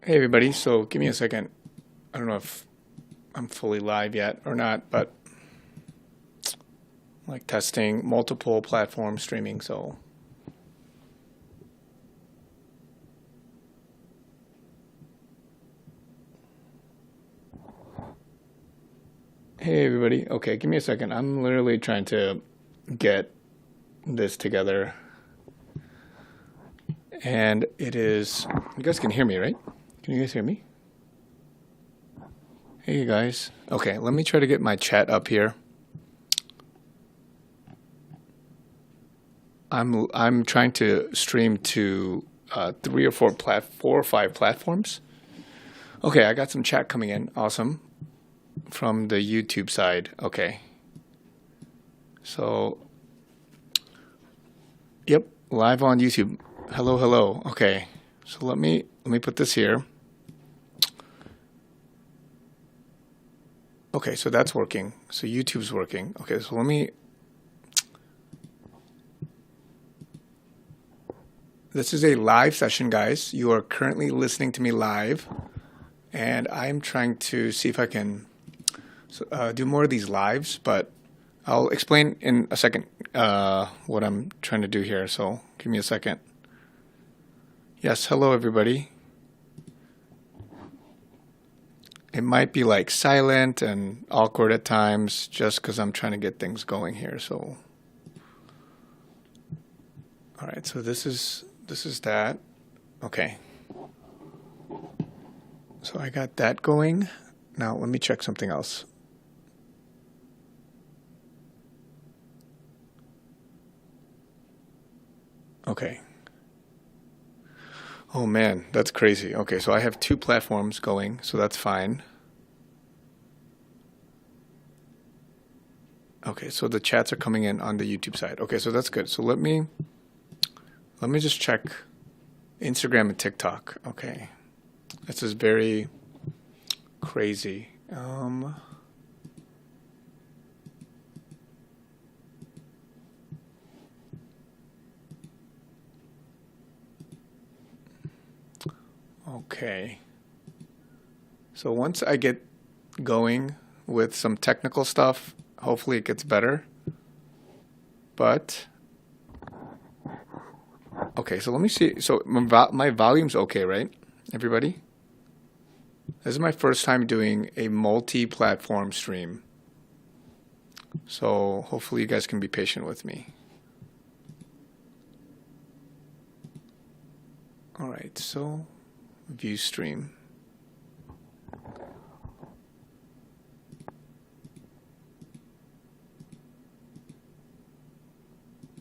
Hey everybody, so give me a second. I don't know if I'm fully live yet or not, but like testing multiple platform streaming, so hey everybody. Okay, give me a second. I'm literally trying to get this together. And it is, you guys can hear me, right? Can you guys hear me? Hey guys. Okay, let me try to get my chat up here. I'm trying to stream to three or four or five platforms. Okay, I got some chat coming in. Awesome. From the YouTube side. Okay. So, yep, live on YouTube. Hello, hello. Okay. So let me put this here. Okay, so that's working. So YouTube's working. Okay, so let me. This is a live session, guys. You are currently listening to me live, and I'm trying to see if I can do more of these lives, but I'll explain in a second what I'm trying to do here. So give me a second. Yes, hello everybody. It might be like silent and awkward at times just because I'm trying to get things going here. So, all right. So this is that. Okay. So I got that going. Now let me check something else. Okay. Oh man, that's crazy. Okay, so I have two platforms going, so that's fine. Okay, so the chats are coming in on the YouTube side. Okay, so that's good. So let me just check Instagram and TikTok. Okay. This is very crazy. Okay. So once I get going with some technical stuff, hopefully it gets better. But okay, so let me see. So my volume's okay, right? Everybody? This is my first time doing a multi-platform stream. So hopefully you guys can be patient with me. All right, so view stream.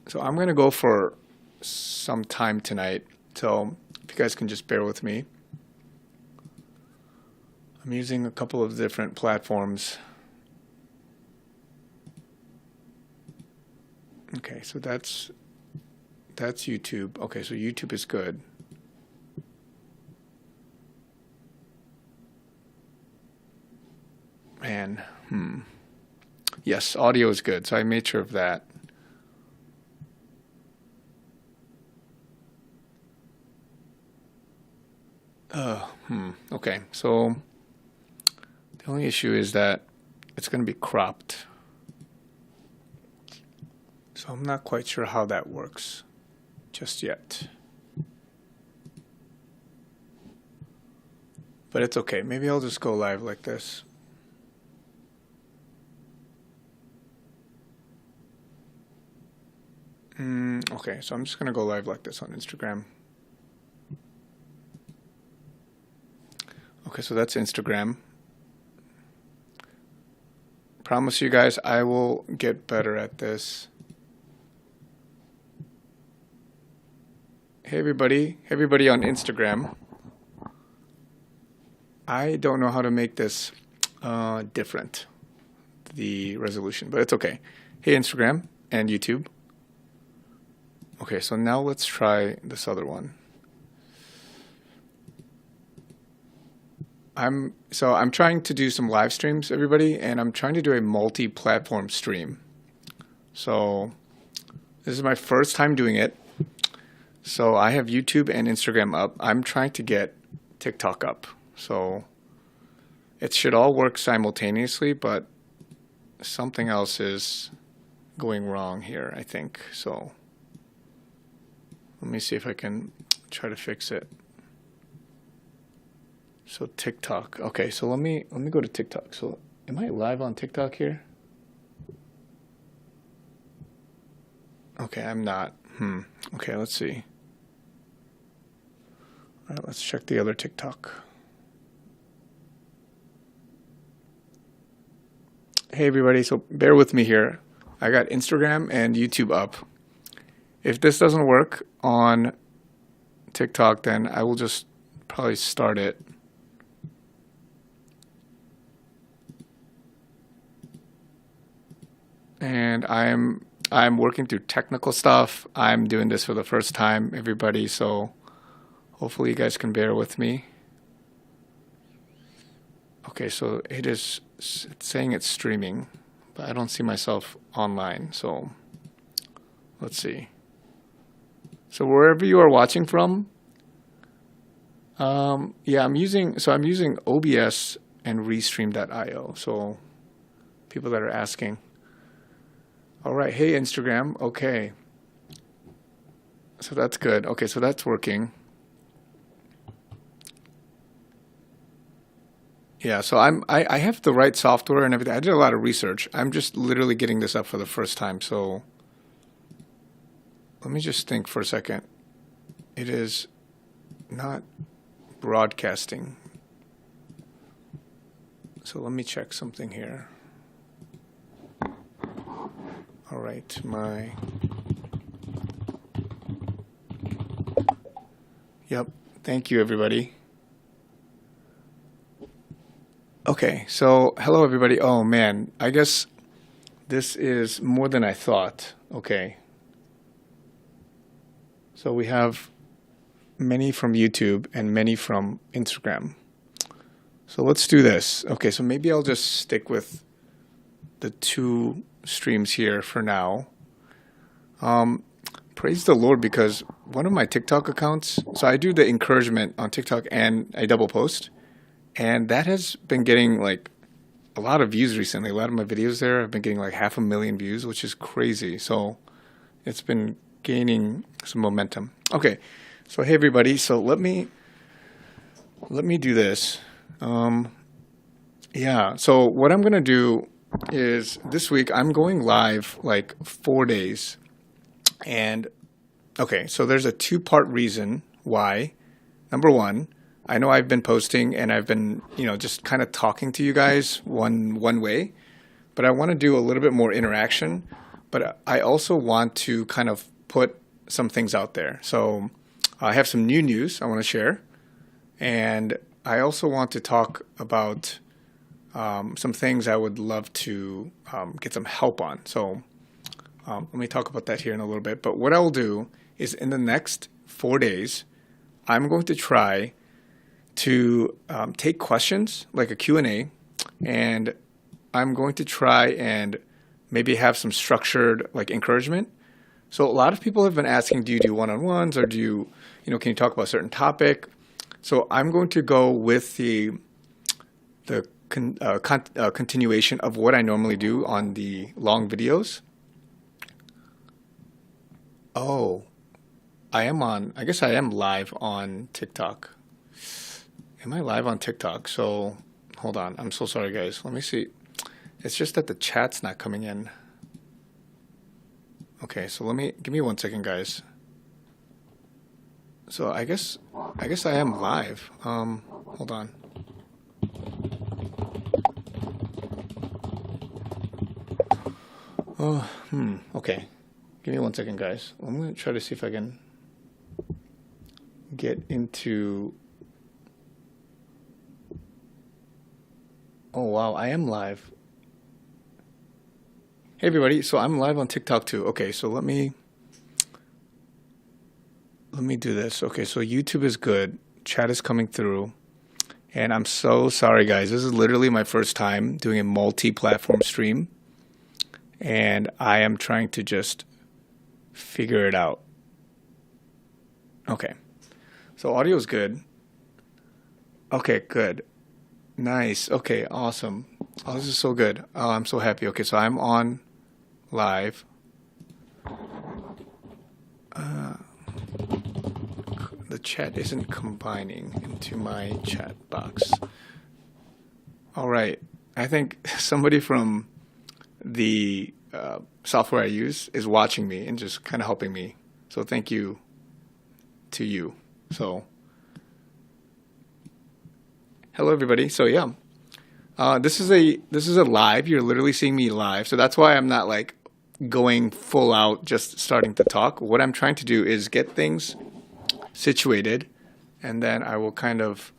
So I'm going to go for some time tonight. So if you guys can just bear with me. I'm using a couple of different platforms. Okay, so that's YouTube. Okay, so YouTube is good. Man, yes, audio is good. So I made sure of that. Okay, so the only issue is that it's going to be cropped. So I'm not quite sure how that works just yet. But it's okay. Maybe I'll just go live like this. Okay, so I'm just going to go live like this on Instagram. Okay, so that's Instagram. Promise you guys I will get better at this. Hey everybody on Instagram. I don't know how to make this different, the resolution, but it's okay. Hey Instagram and YouTube. Okay, so now let's try this other one. I'm trying to do some live streams, everybody, and I'm trying to do a multi-platform stream. So this is my first time doing it. So I have YouTube and Instagram up. I'm trying to get TikTok up. So it should all work simultaneously, but something else is going wrong here, I think. So let me see if I can try to fix it. So TikTok. Okay, so let me go to TikTok. So am I live on TikTok here? Okay, I'm not. Okay, let's see. All right, let's check the other TikTok. Hey everybody, so bear with me here. I got Instagram and YouTube up. If this doesn't work on TikTok, then I will just probably start it. And I'm working through technical stuff. I'm doing this for the first time, everybody, so hopefully you guys can bear with me. Okay, so it's saying it's streaming, but I don't see myself online, so let's see. So wherever you are watching from, yeah, I'm using OBS and Restream.io. So people that are asking. All right, hey Instagram, okay. So that's good. Okay, so that's working. Yeah, so I have the right software and everything. I did a lot of research. I'm just literally getting this up for the first time. So let me just think for a second. It is not broadcasting. So let me check something here. All right, Yep, thank you everybody. Okay, so hello everybody. Oh man, I guess this is more than I thought. Okay. So we have many from YouTube and many from Instagram. So let's do this. Okay, so maybe I'll just stick with the two streams here for now. Praise the Lord, because one of my TikTok accounts, so I do the encouragement on TikTok and I double post. And that has been getting like a lot of views recently. A lot of my videos there have been getting like 500,000 views, which is crazy. So it's been gaining some momentum. Okay, so hey everybody. So let me do this. Yeah. So what I'm gonna do is this week I'm going live like 4 days, and okay. So there's a two-part reason why. Number one, I know I've been posting and I've been, just kind of talking to you guys one way, but I want to do a little bit more interaction, but I also want to kind of put some things out there. So I have some new news I want to share, and I also want to talk about some things I would love to get some help on. So let me talk about that here in a little bit. But what I'll do is in the next 4 days, I'm going to try to take questions like a Q&A, and I'm going to try and maybe have some structured like encouragement. So a lot of people have been asking, do you do one-on-ones, or do you, can you talk about a certain topic? So I'm going to go with the continuation of what I normally do on the long videos. Oh, I guess I am live on TikTok. Am I live on TikTok? So hold on. I'm so sorry, guys. Let me see. It's just that the chat's not coming in. Okay, so give me 1 second, guys. So I guess I am live. Hold on. Oh, okay. Give me 1 second, guys. I'm gonna try to see if I can get into. Oh wow, I am live. Hey everybody, so I'm live on TikTok too. Okay, so let me do this. Okay, so YouTube is good. Chat is coming through. And I'm so sorry guys. This is literally my first time doing a multi-platform stream. And I am trying to just figure it out. Okay. So audio is good. Okay, good. Nice. Okay, awesome. Oh, this is so good. Oh, I'm so happy. Okay, so I'm on live. The chat isn't combining into my chat box. All right. I think somebody from the software I use is watching me and just kind of helping me. So thank you to you. So hello everybody. So yeah, this is a live. You're literally seeing me live. So that's why I'm not like going full out, just starting to talk. What I'm trying to do is get things situated, and then I will kind of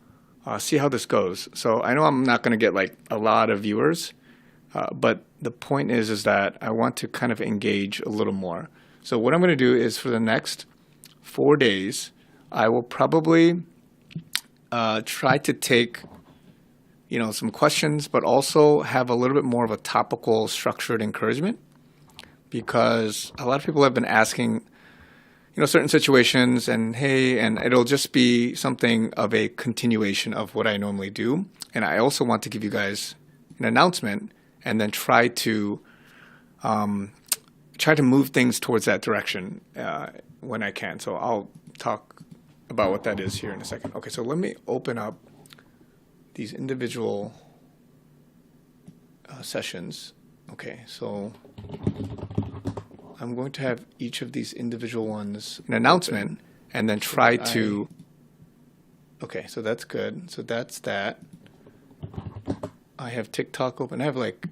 see how this goes. So I know I'm not going to get like a lot of viewers, but the point is that I want to kind of engage a little more. So what I'm going to do is for the next 4 days, I will probably try to take some questions, but also have a little bit more of a topical, structured encouragement, because a lot of people have been asking certain situations, and hey, and it'll just be something of a continuation of what I normally do. And I also want to give you guys an announcement, and then try to move things towards that direction when I can. So I'll talk about what that is here in a second. Okay, so let me open up these individual sessions. Okay, so I'm going to have each of these individual ones an announcement, and then try to. Okay, so that's good. So that's that. I have TikTok open. I have like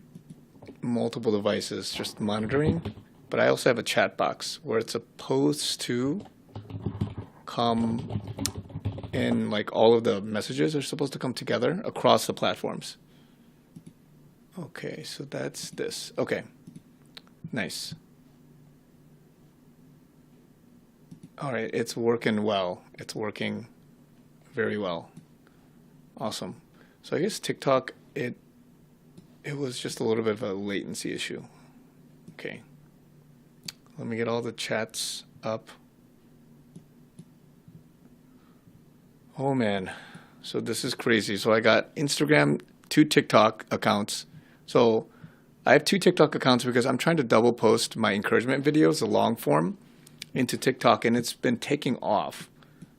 multiple devices just monitoring, but I also have a chat box where it's supposed to come in, like all of the messages are supposed to come together across the platforms. Okay, so that's this. Okay, nice. All right, it's working well. It's working very well. Awesome. So I guess TikTok, it was just a little bit of a latency issue. Okay. Let me get all the chats up. Oh man. So this is crazy. So I got Instagram, 2 TikTok accounts. So I have 2 TikTok accounts because I'm trying to double post my encouragement videos, the long form, into TikTok, and it's been taking off.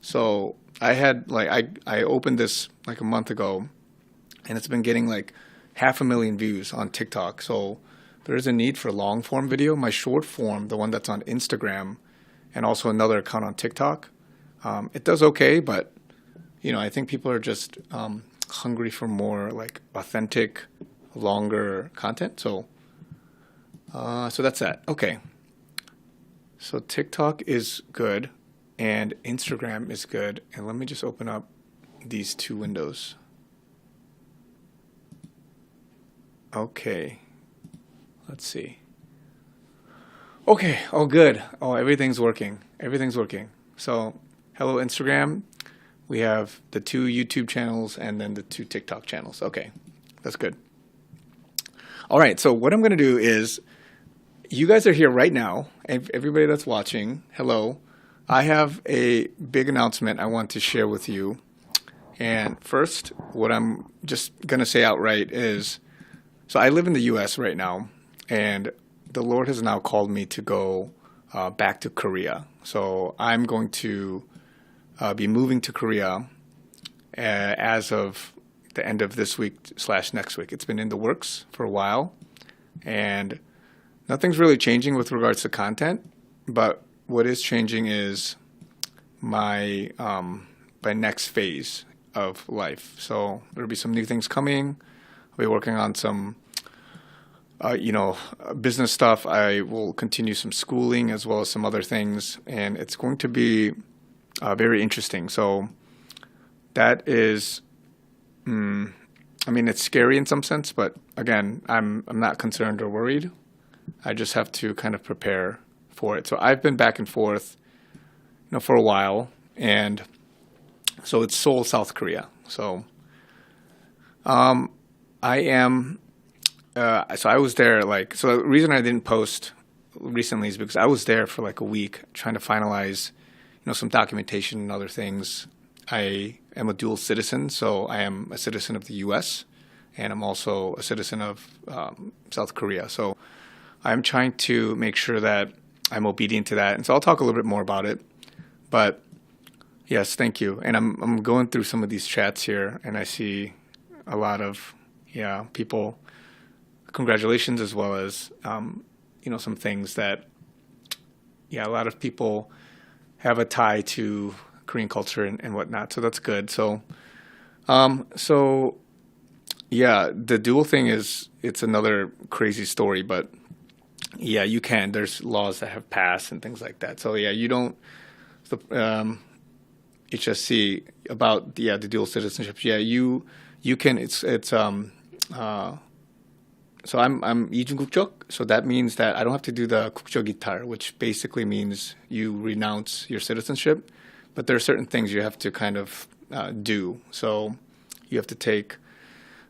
So I had I opened this like a month ago, and it's been getting like 500,000 views on TikTok. So there is a need for long form video. My short form, the one that's on Instagram, and also another account on TikTok, it does okay, but I think people are just hungry for more like authentic, longer content. So that's that. Okay. So TikTok is good and Instagram is good. And let me just open up these 2 windows. Okay. Let's see. Okay. Oh, good. Oh, everything's working. Everything's working. So hello, Instagram. We have the 2 YouTube channels and then the 2 TikTok channels. Okay. That's good. All right. So what I'm going to do is, you guys are here right now, and everybody that's watching, hello. I have a big announcement I want to share with you. And first, what I'm just going to say outright is, so I live in the U.S. right now, and the Lord has now called me to go back to Korea. So I'm going to be moving to Korea as of the end of this week / next week. It's been in the works for a while, and nothing's really changing with regards to content, but what is changing is my next phase of life. So there'll be some new things coming. I'll be working on some, business stuff. I will continue some schooling as well as some other things, and it's going to be very interesting. So that is, it's scary in some sense, but again, I'm not concerned or worried. I just have to kind of prepare for it. So I've been back and forth, for a while, and so it's Seoul, South Korea. So I am. So I was there. So the reason I didn't post recently is because I was there for like a week trying to finalize, some documentation and other things I am a dual citizen, so I am a citizen of the U.S. and I'm also a citizen of South Korea. So I'm trying to make sure that I'm obedient to that, and so I'll talk a little bit more about it. But yes, thank you. And I'm going through some of these chats here, and I see a lot of people. Congratulations, as well as some things that a lot of people have a tie to Korean culture and whatnot. So that's good. So yeah, the dual thing it's another crazy story, but yeah, you can. There's laws that have passed and things like that. So yeah, you don't. HSC about the dual citizenship. Yeah, you can. So I'm 이중국적. So that means that I don't have to do the 국적 이탈, which basically means you renounce your citizenship. But there are certain things you have to kind of do. So you have to take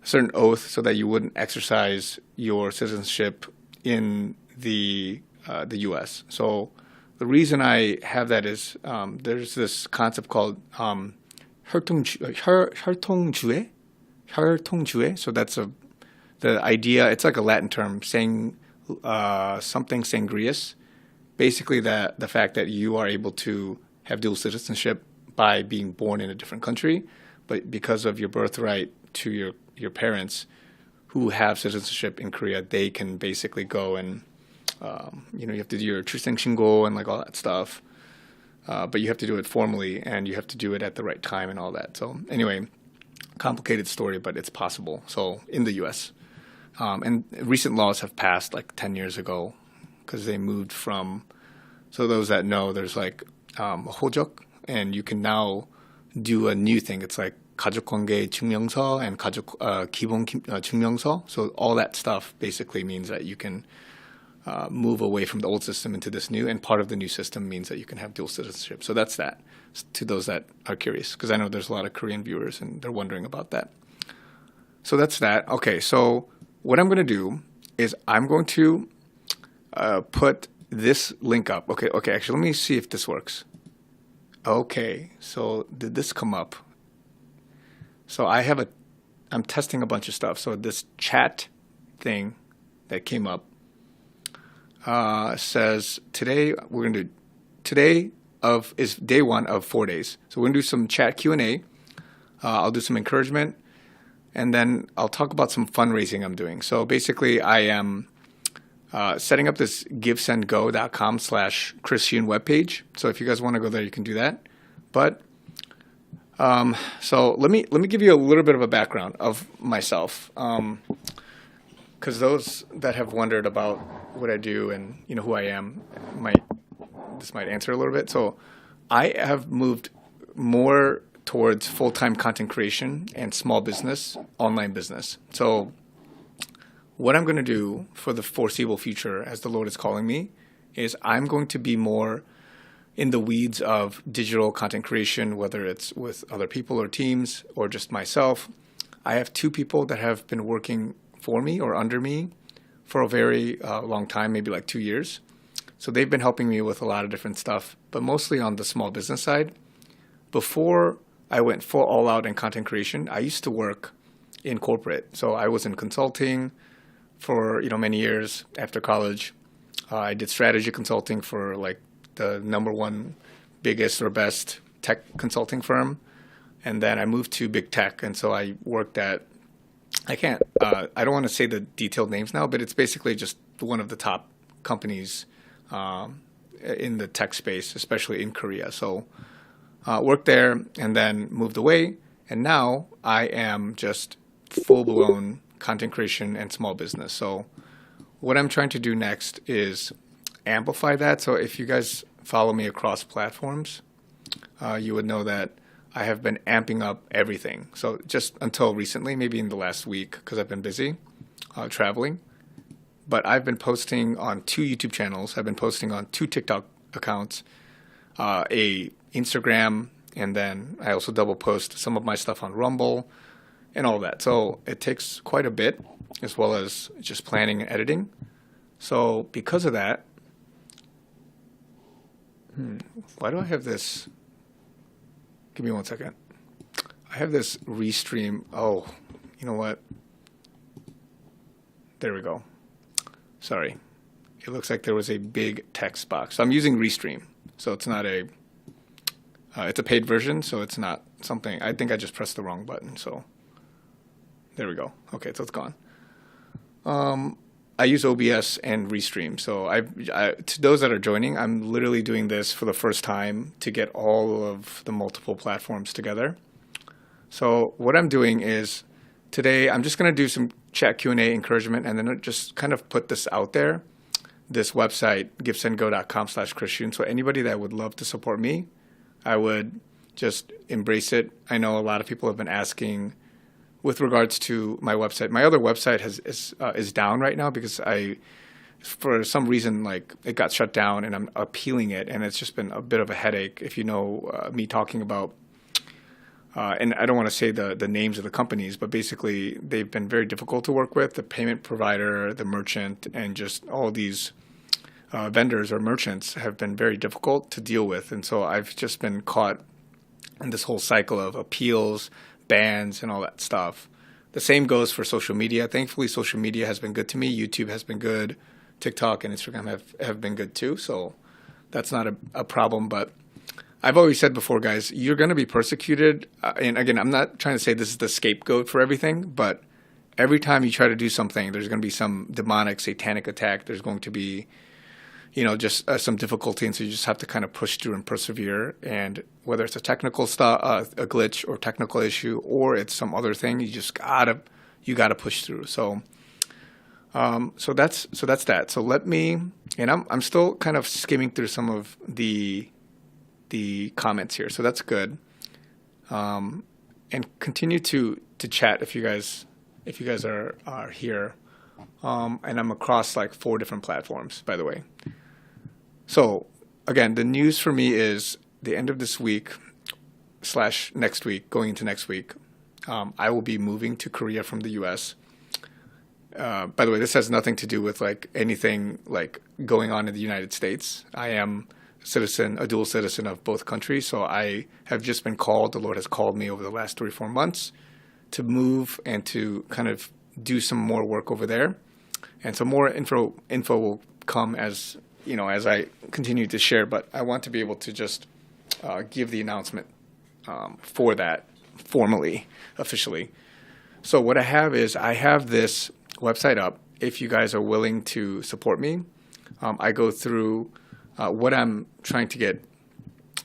a certain oath so that you wouldn't exercise your citizenship in the U.S. So the reason I have that is there's this concept called 혈통주의. 혈통주의. So that's the idea. It's like a Latin term saying something sangrius. Basically, the fact that you are able to have dual citizenship by being born in a different country, but because of your birthright to your parents who have citizenship in Korea, they can basically go and you have to do your 출생신고 and like all that stuff. But you have to do it formally, and you have to do it at the right time and all that. So anyway, complicated story, but it's possible. So in the U.S. And recent laws have passed like 10 years ago because they moved from. So those that know, there's like 호적, and you can now do a new thing. It's like 가족관계 증명서 and 가족 기본 증명서. So all that stuff basically means that you can move away from the old system into this new, and part of the new system means that you can have dual citizenship. So that's that, to those that are curious, because I know there's a lot of Korean viewers and they're wondering about that. So that's that. Okay, so what I'm going to do is I'm going to put this link up. Okay, actually, let me see if this works. Okay, so did this come up? So I'm testing a bunch of stuff. So this chat thing that came up says today is day 1 of 4 days. So we're gonna do some chat Q&A. I'll do some encouragement, and then I'll talk about some fundraising I'm doing. So basically, I am setting up this givesendgo.com/Chris Hyun webpage. So if you guys want to go there, you can do that. But so let me give you a little bit of a background of myself, because those that have wondered about what I do and who I am this might answer a little bit. So I have moved more towards full-time content creation and small business, online business. So what I'm going to do for the foreseeable future, as the Lord is calling me, is I'm going to be more in the weeds of digital content creation, whether it's with other people or teams or just myself. I have 2 people that have been working for me or under me for a very long time, maybe like 2 years. So they've been helping me with a lot of different stuff, but mostly on the small business side. Before I went full all out in content creation, I used to work in corporate. So I was in consulting for many years after college. I did strategy consulting for like the number 1 biggest or best tech consulting firm. And then I moved to big tech. And so I worked at, I don't want to say the detailed names now, but it's basically just one of the top companies in the tech space, especially in Korea. So worked there and then moved away. And now I am just full-blown content creation and small business. So what I'm trying to do next is amplify that. So if you guys follow me across platforms, you would know that I have been amping up everything. So just until recently, maybe in the last week, because I've been busy traveling. But I've been posting on 2 YouTube channels. I've been posting on 2 TikTok accounts, a Instagram, and then I also double post some of my stuff on Rumble and all that. So it takes quite a bit, as well as just planning and editing. So because of that, why do I have this? Give me 1 second. I have this Restream. Oh, you know what? There we go. Sorry. It looks like there was a big text box. So I'm using Restream. So it's not it's a paid version, so it's not something, I think I just pressed the wrong button. So there we go. Okay, so it's gone. I use OBS and Restream. So to those that are joining, I'm literally doing this for the first time to get all of the multiple platforms together. So what I'm doing is today I'm just going to do some chat Q&A encouragement, and then just kind of put this out there. This website, givesendgo.com/Christian. So anybody that would love to support me, I would just embrace it. I know a lot of people have been asking with regards to my website. My other website is down right now because for some reason, like, it got shut down, and I'm appealing it, and it's just been a bit of a headache. If you know me talking about, and I don't want to say the names of the companies, but basically they've been very difficult to work with. The payment provider, the merchant, and just all these vendors or merchants have been very difficult to deal with. And so I've just been caught in this whole cycle of appeals, bans, and all that stuff. The same goes for social media. Thankfully, social media has been good to me. YouTube has been good. TikTok and Instagram have been good too. So that's not a problem. But I've always said before, guys, you're going to be persecuted. And again, I'm not trying to say this is the scapegoat for everything, but every time you try to do something, there's going to be some demonic, satanic attack. There's going to be, just some difficulty. And so you just have to kind of push through and persevere. And whether it's a technical a glitch or technical issue, or it's some other thing, you gotta push through. So that's that. So I'm still kind of skimming through some of the comments here. So that's good. And continue to chat if you guys are here. And I'm across like 4 different platforms, by the way. So again, the news for me is the end of this week / next week, going into next week, I will be moving to Korea from the U.S. By the way, this has nothing to do with like anything like going on in the United States. I am a dual citizen of both countries. So I have just been called, the Lord has called me over the last 3 or 4 months to move and to kind of do some more work over there. And so more info will come as I continue to share, but I want to be able to just give the announcement for that formally, officially. So what I have this website up. If you guys are willing to support me, I go through what I'm trying to get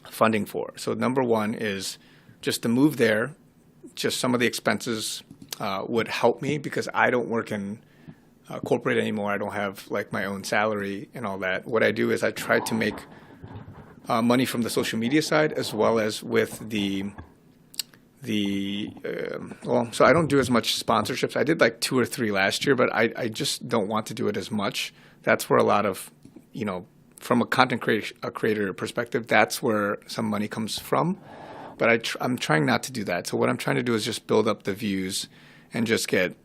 funding for. So number 1 is just to move there. Just some of the expenses would help me because I don't work in corporate anymore. I don't have like my own salary and all that. What I do is I try to make money from the social media side as well as with so I don't do as much sponsorships. I did like 2 or 3 last year, but I just don't want to do it as much. That's where a lot of, from a content creator perspective, that's where some money comes from. But I'm trying not to do that. So what I'm trying to do is just build up the views and just get,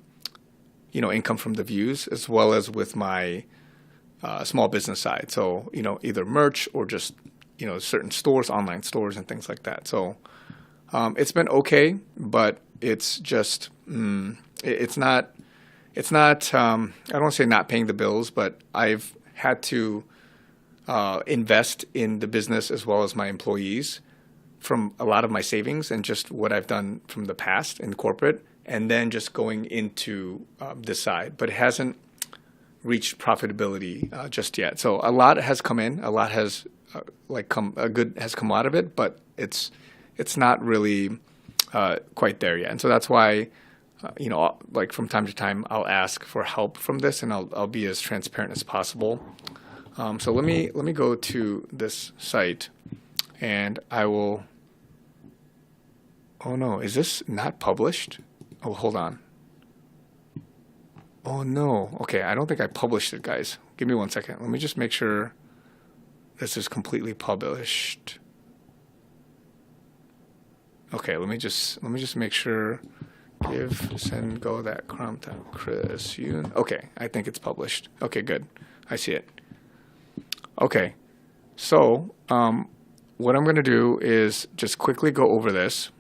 income from the views as well as with my small business side. So, either merch or just, certain stores, online stores and things like that. So it's been okay, but it's just, it's not, I don't want to say not paying the bills, but I've had to invest in the business as well as my employees from a lot of my savings and just what I've done from the past in corporate, and then just going into this side. But it hasn't reached profitability just yet. So a lot has come in, a lot has has come out of it, but it's not really quite there yet. And so that's why, like from time to time, I'll ask for help from this, and I'll be as transparent as possible. So let me go to this site, and I will. Oh no, is this not published? Oh, hold on. Oh no. Okay, I don't think I published it, guys. Give me 1 second. Let me just make sure this is completely published. Okay, let me just make sure. Send go that Chris Yoon. Okay, I think it's published. Okay, good. I see it. Okay, so what I'm going to do is just quickly go over this.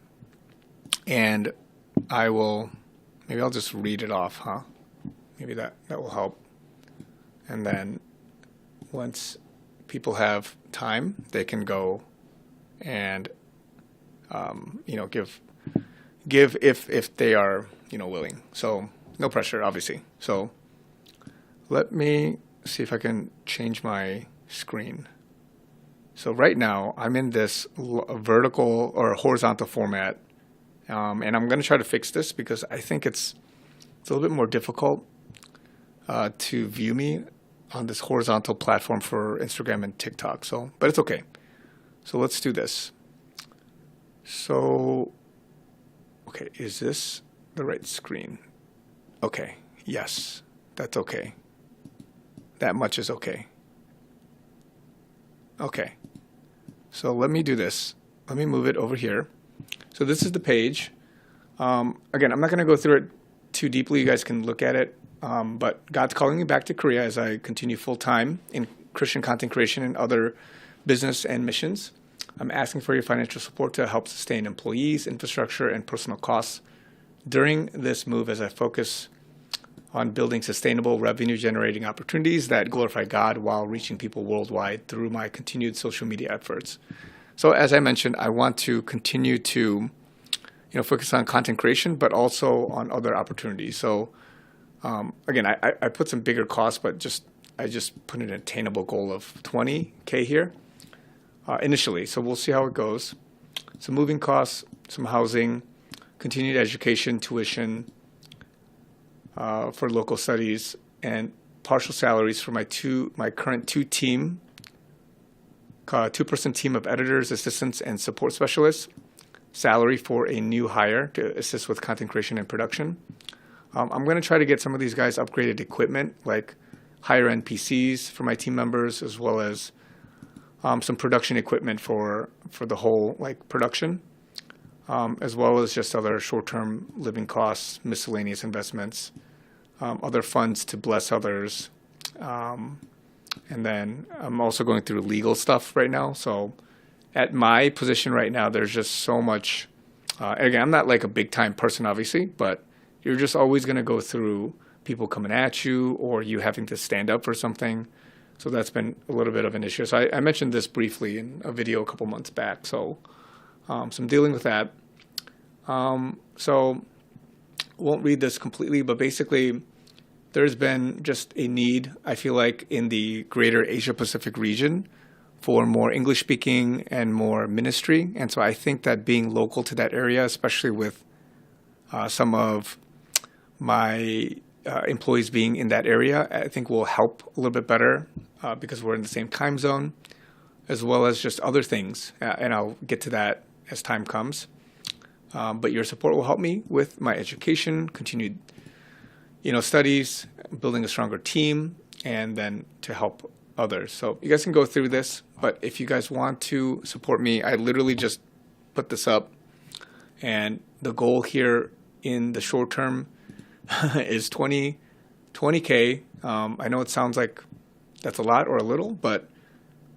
And maybe I'll just read it off, huh? Maybe that will help. And then once people have time, they can go and, give if they are, willing. So no pressure, obviously. So let me see if I can change my screen. So right now I'm in this vertical or horizontal format, and I'm going to try to fix this because I think it's a little bit more difficult to view me on this horizontal platform for Instagram and TikTok. So, but it's okay. So let's do this. So, okay, is this the right screen? Okay, yes, that's okay. That much is okay. Okay, so let me do this. Let me move it over here. So this is the page. Again, I'm not going to go through it too deeply. You guys can look at it. But God's calling me back to Korea as I continue full time in Christian content creation and other business and missions. I'm asking for your financial support to help sustain employees, infrastructure, and personal costs during this move as I focus on building sustainable revenue generating opportunities that glorify God while reaching people worldwide through my continued social media efforts. So as I mentioned, I want to continue to focus on content creation, but also on other opportunities. So again, I put some bigger costs, but I just put an attainable goal of 20K here initially. So we'll see how it goes. Some moving costs, some housing, continued education, tuition for local studies, and partial salaries for my current two-person team of editors, assistants, and support specialists. Salary for a new hire to assist with content creation and production. I'm going to try to get some of these guys upgraded equipment, like higher-end PCs for my team members, as well as some production equipment for the whole production, as well as just other short-term living costs, miscellaneous investments, other funds to bless others. And then I'm also going through legal stuff right now. So at my position right now, there's just so much. Again, I'm not like a big-time person, obviously, but you're just always going to go through people coming at you or you having to stand up for something. So that's been a little bit of an issue. So I mentioned this briefly in a video a couple months back. So I'm dealing with that. So won't read this completely, but basically there's been just a need, I feel like, in the greater Asia Pacific region for more English speaking and more ministry. And so I think that being local to that area, especially with some of my employees being in that area, I think will help a little bit better because we're in the same time zone, as well as just other things. And I'll get to that as time comes. But your support will help me with my education, continued studies, building a stronger team, and then to help others. So you guys can go through this, but if you guys want to support me, I literally just put this up. And the goal here in the short term is 20K. I know it sounds like that's a lot or a little, but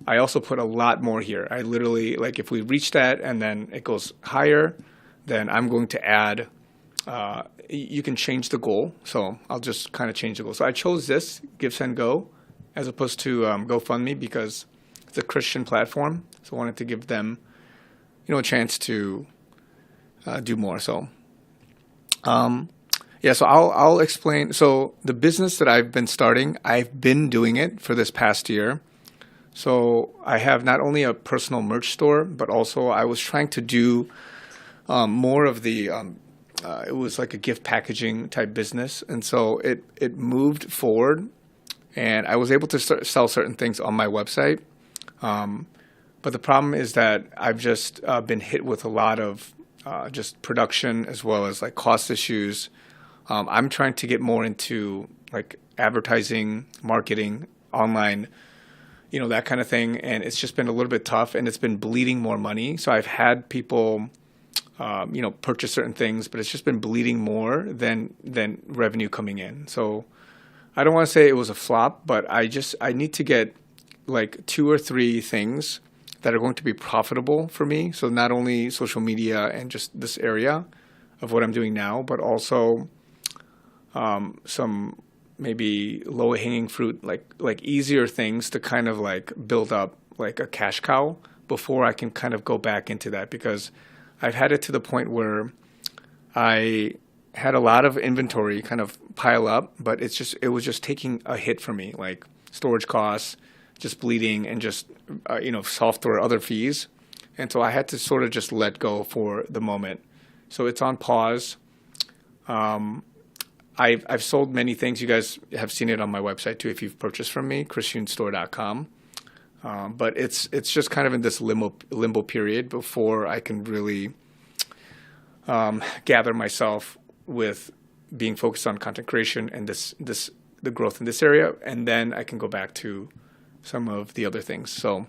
I also put a lot more here. I literally, if we reach that and then it goes higher, then I'm going to add, you can change the goal. So I'll just kind of change the goal. So I chose this, Give, Send, Go, as opposed to GoFundMe because it's a Christian platform. So I wanted to give them, a chance to do more. So, so I'll explain. So the business that I've been starting, I've been doing it for this past year. So I have not only a personal merch store, but also I was trying to do more of the, it was like a gift packaging type business. And so it moved forward and I was able to sell certain things on my website. But the problem is that I've just been hit with a lot of just production as well as cost issues. I'm trying to get more into advertising, marketing, online, that kind of thing. And it's just been a little bit tough and it's been bleeding more money. So I've had people, purchase certain things, but it's just been bleeding more than revenue coming in. So I don't want to say it was a flop, but I need to get 2 or 3 things that are going to be profitable for me. So not only social media and just this area, of what I'm doing now, but also some maybe low hanging fruit, like easier things to kind of like build up like a cash cow before I can kind of go back into that, because I've had it to the point where I had a lot of inventory kind of pile up, but it was just taking a hit for me, like storage costs, just bleeding, and just software, other fees, and so I had to sort of just let go for the moment. So it's on pause. I've sold many things. You guys have seen it on my website too if you've purchased from me, christianstore.com. But it's just kind of in this limbo period before I can really gather myself with being focused on content creation and the growth in this area, and then I can go back to some of the other things. So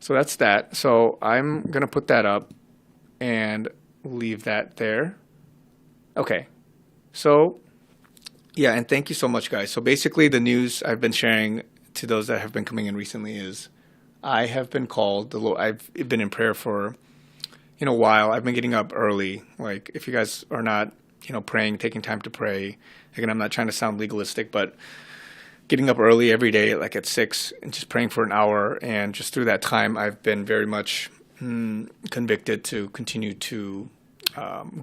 that's that. So I'm gonna put that up and leave that there. Okay. So yeah, and thank you so much, guys. So basically, the news I've been sharing to those that have been coming in recently is I have been called. I've been in prayer for a while. I've been getting up early. Like, if you guys are not praying, taking time to pray. Again, I'm not trying to sound legalistic, but getting up early every day, like at 6, and just praying for an hour. And just through that time, I've been very much convicted to continue to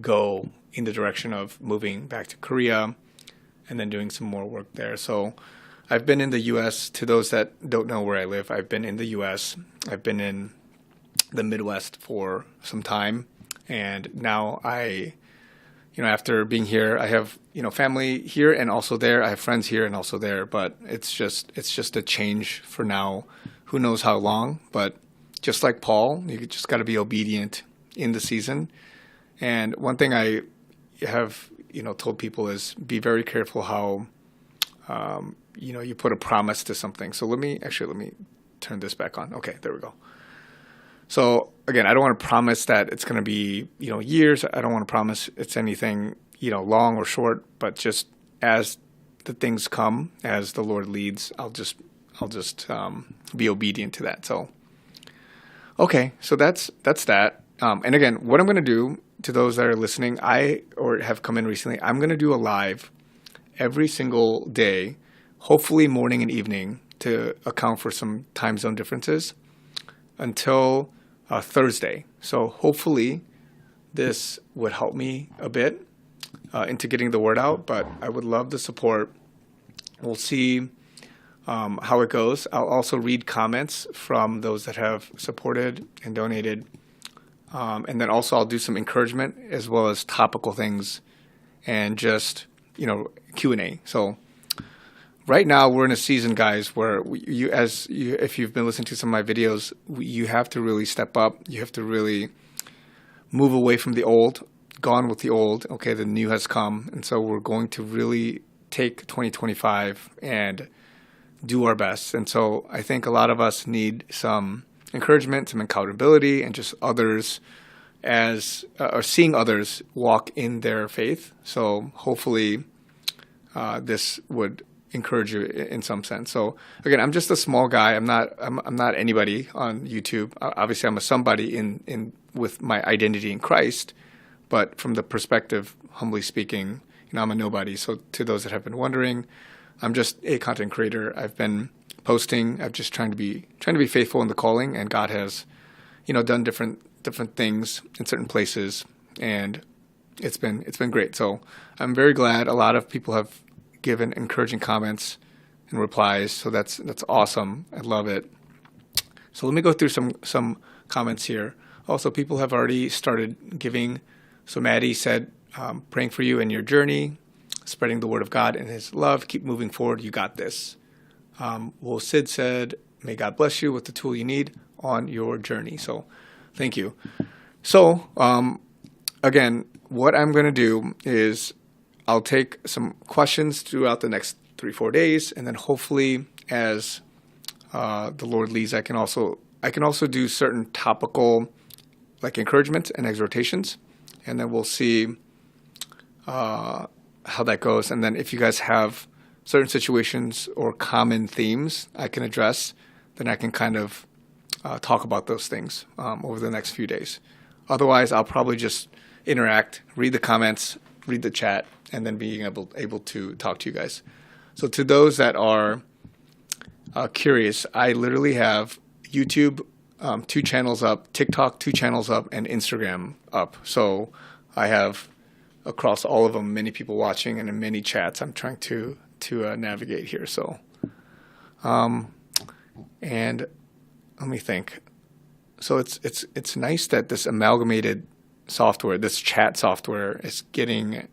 go in the direction of moving back to Korea and then doing some more work there. So I've been in the U.S. To those that don't know where I live, I've been in the U.S. I've been in the Midwest for some time. And now after being here, I have, family here and also there. I have friends here and also there, but it's just a change for now. Who knows how long, but just like Paul, you just got to be obedient in the season. And one thing I have, told people is be very careful how, you put a promise to something. So let me turn this back on. Okay, there we go. So again, I don't want to promise that it's going to be, years. I don't want to promise it's anything, long or short, but just as the things come, as the Lord leads, I'll just be obedient to that. So, okay. So that's that. And again, what I'm going to do to those that are listening, or have come in recently, I'm going to do a live every single day, hopefully morning and evening, to account for some time zone differences until Thursday. So hopefully this would help me a bit into getting the word out, but I would love the support. We'll see how it goes. I'll also read comments from those that have supported and donated. And then also I'll do some encouragement as well as topical things and just, Q&A. So right now we're in a season, guys, where if you've been listening to some of my videos, you have to really step up. You have to really move away from the old, gone with the old. Okay, the new has come. And so we're going to really take 2025 and do our best. And so I think a lot of us need some encouragement, some accountability, and just others or seeing others walk in their faith. So hopefully this would encourage you in some sense. So again, I'm just a small guy. I'm not anybody on YouTube. Obviously, I'm a somebody in with my identity in Christ, but from the perspective, humbly speaking, I'm a nobody. So to those that have been wondering, I'm just a content creator. I've been posting. I'm just trying to be faithful in the calling, and God has, done different things in certain places, and it's been great. So I'm very glad. A lot of people have given encouraging comments and replies, so that's awesome. I love it. So let me go through some comments here. Also, people have already started giving. So Maddie said, praying for you in your journey, spreading the word of God and His love. Keep moving forward. You got this. Well, Sid said, may God bless you with the tool you need on your journey. So thank you. So again, what I'm going to do is I'll take some questions throughout the next 3-4 days, and then hopefully as the Lord leads, I can also do certain topical like encouragement and exhortations, and then we'll see how that goes. And then if you guys have certain situations or common themes I can address, then I can kind of talk about those things over the next few days. Otherwise, I'll probably just interact, read the comments, read the chat, and then being able to talk to you guys. So to those that are curious, I literally have YouTube 2 channels up, TikTok 2 channels up, and Instagram up. So I have across all of them many people watching and in many chats I'm trying to navigate here. So and let me think. So it's nice that this amalgamated software, this chat software, is getting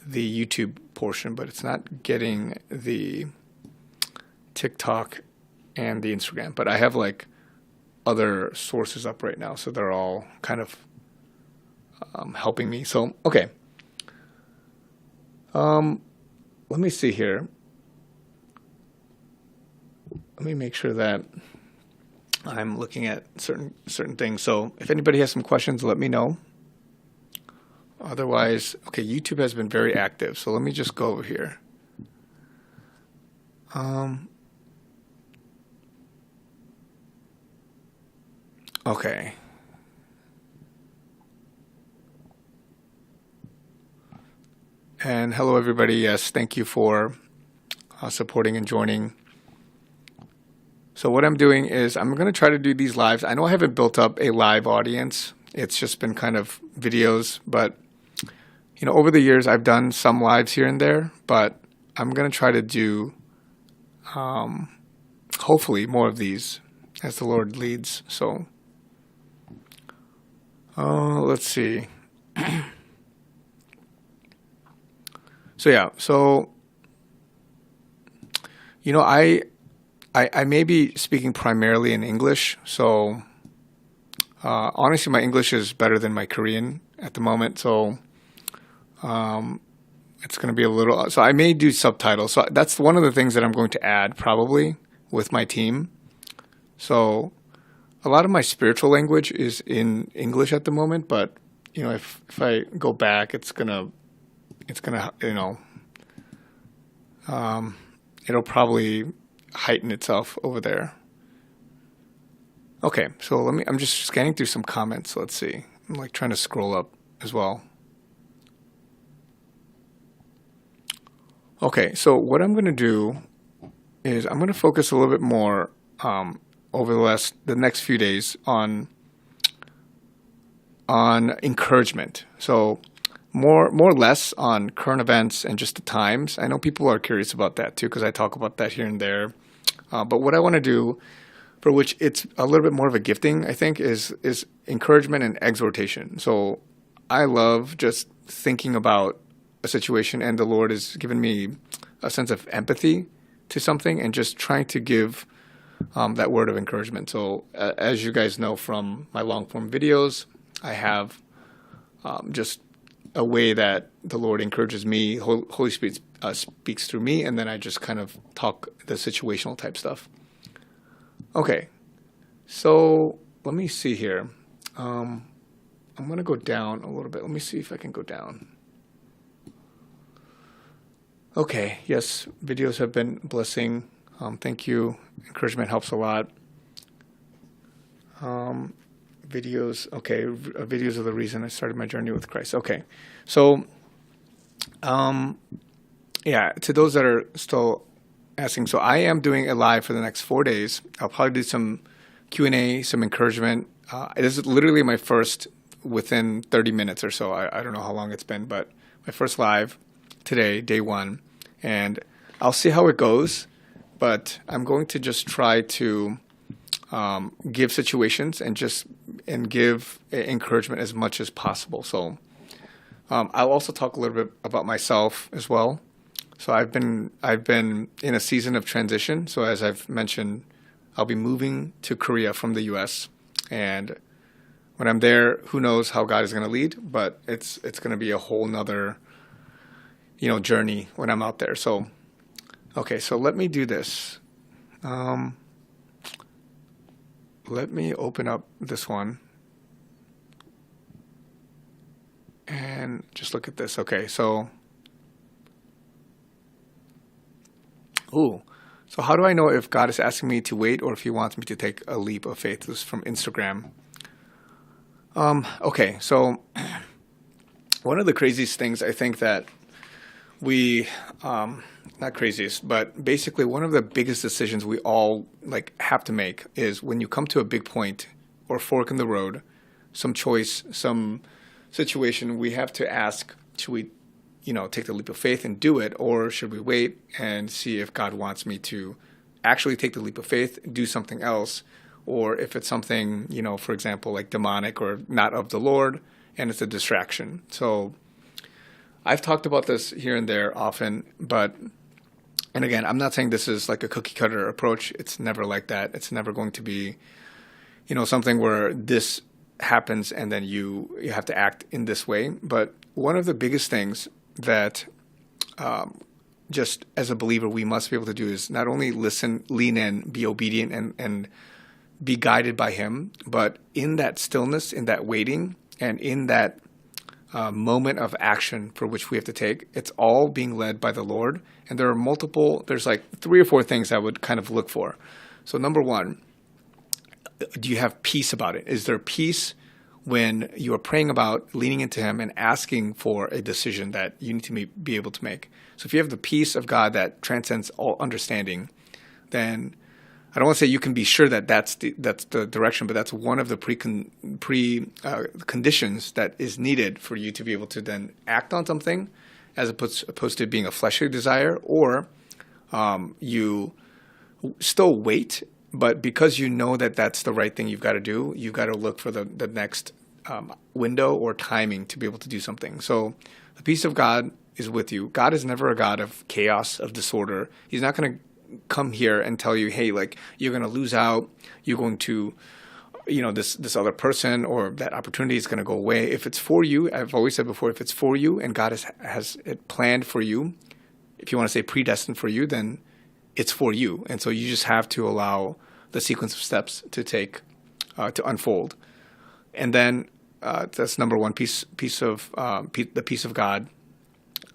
the YouTube portion, but it's not getting the TikTok and the Instagram. But I have like other sources up right now, so they're all kind of helping me. So okay, let me see here. Let me make sure that I'm looking at certain things. So if anybody has some questions, let me know. Otherwise, okay, YouTube has been very active. So let me just go over here. Okay. And hello, everybody. Yes, thank you for supporting and joining. So what I'm doing is I'm going to try to do these lives. I know I haven't built up a live audience. It's just been kind of videos, but you know, over the years I've done some lives here and there, but I'm going to try to do hopefully more of these as the Lord leads. So let's see. So yeah, so you know, I may be speaking primarily in English, so honestly, my English is better than my Korean at the moment, so it's going to be a little. So I may do subtitles. So that's one of the things that I'm going to add probably with my team. So a lot of my spiritual language is in English at the moment, but you know, if I go back, it's gonna you know, it'll probably heighten itself over there. Okay, so I'm just scanning through some comments. Let's see. I'm like trying to scroll up as well. Okay, so what I'm going to do is I'm going to focus a little bit more over the next few days on encouragement. So more or less on current events and just the times. I know people are curious about that too because I talk about that here and there. But what I want to do, for which it's a little bit more of a gifting, I think, is encouragement and exhortation. So I love just thinking about a situation, and the Lord has given me a sense of empathy to something, and just trying to give that word of encouragement. So as you guys know from my long form videos, I have just a way that the Lord encourages me. Holy Spirit speaks through me, and then I just kind of talk the situational type stuff. Okay, so let me see here. I'm going to go down a little bit. Let me see if I can go down. Okay, yes, videos have been a blessing. Thank you. Encouragement helps a lot. Videos, okay, videos are the reason I started my journey with Christ. Okay, so yeah, to those that are still asking, so I am doing a live for the next 4 days. I'll probably do some Q&A, some encouragement. This is literally my first within 30 minutes or so. I don't know how long it's been, but my first live today, day 1, and I'll see how it goes, but I'm going to just try to give situations and give encouragement as much as possible. So I'll also talk a little bit about myself as well. So I've been in a season of transition. So as I've mentioned, I'll be moving to Korea from the U.S. and when I'm there, who knows how God is going to lead, but it's going to be a whole nother, you know, journey when I'm out there. So okay, so let me do this. Let me open up this one and just look at this. Okay, so, so how do I know if God is asking me to wait or if he wants me to take a leap of faith? This is from Instagram. Okay, so one of the craziest things I think that we, not craziest, but basically one of the biggest decisions we all like have to make is when you come to a big point or fork in the road, some choice, some situation, we have to ask, should we, take the leap of faith and do it, or should we wait and see if God wants me to actually take the leap of faith, do something else, or if it's something, for example, like demonic or not of the Lord, and it's a distraction. So I've talked about this here and there often, but and again, I'm not saying this is like a cookie cutter approach. It's never like that. It's never going to be, something where this happens and then you have to act in this way. But one of the biggest things that just as a believer we must be able to do is not only listen, lean in, be obedient, and be guided by Him, but in that stillness, in that waiting, and in that moment of action for which we have to take, it's all being led by the Lord. And there's like 3 or 4 things I would kind of look for. So number one, do you have peace about it? Is there peace when you are praying about leaning into Him and asking for a decision that you need to be able to make? So if you have the peace of God that transcends all understanding, then I don't want to say you can be sure that that's the direction, but that's one of the conditions that is needed for you to be able to then act on something, as opposed to being a fleshly desire, or you still wait, but because you know that that's the right thing you've got to do, you've got to look for the next window or timing to be able to do something. So the peace of God is with you. God is never a God of chaos, of disorder. He's not going to come here and tell you, hey, like you're going to lose out. You're going to, this other person or that opportunity is going to go away. If it's for you, I've always said before, if it's for you and God has it planned for you, if you want to say predestined for you, then it's for you. And so you just have to allow the sequence of steps to take, to unfold. And then that's number one, the peace of God.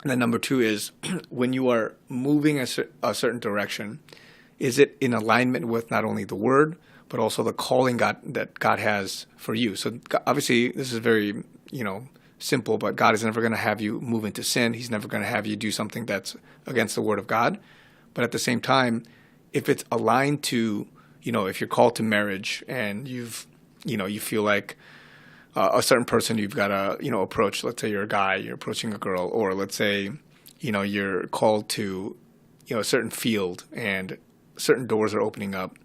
And then number two is when you are moving a certain direction, is it in alignment with not only the word, but also the calling that God has for you? So obviously this is very, simple, but God is never going to have you move into sin. He's never going to have you do something that's against the word of God. But at the same time, if it's aligned to, if you're called to marriage and you feel like a certain person you've got to, approach, let's say you're a guy, you're approaching a girl, or let's say, you're called to, a certain field and certain doors are opening up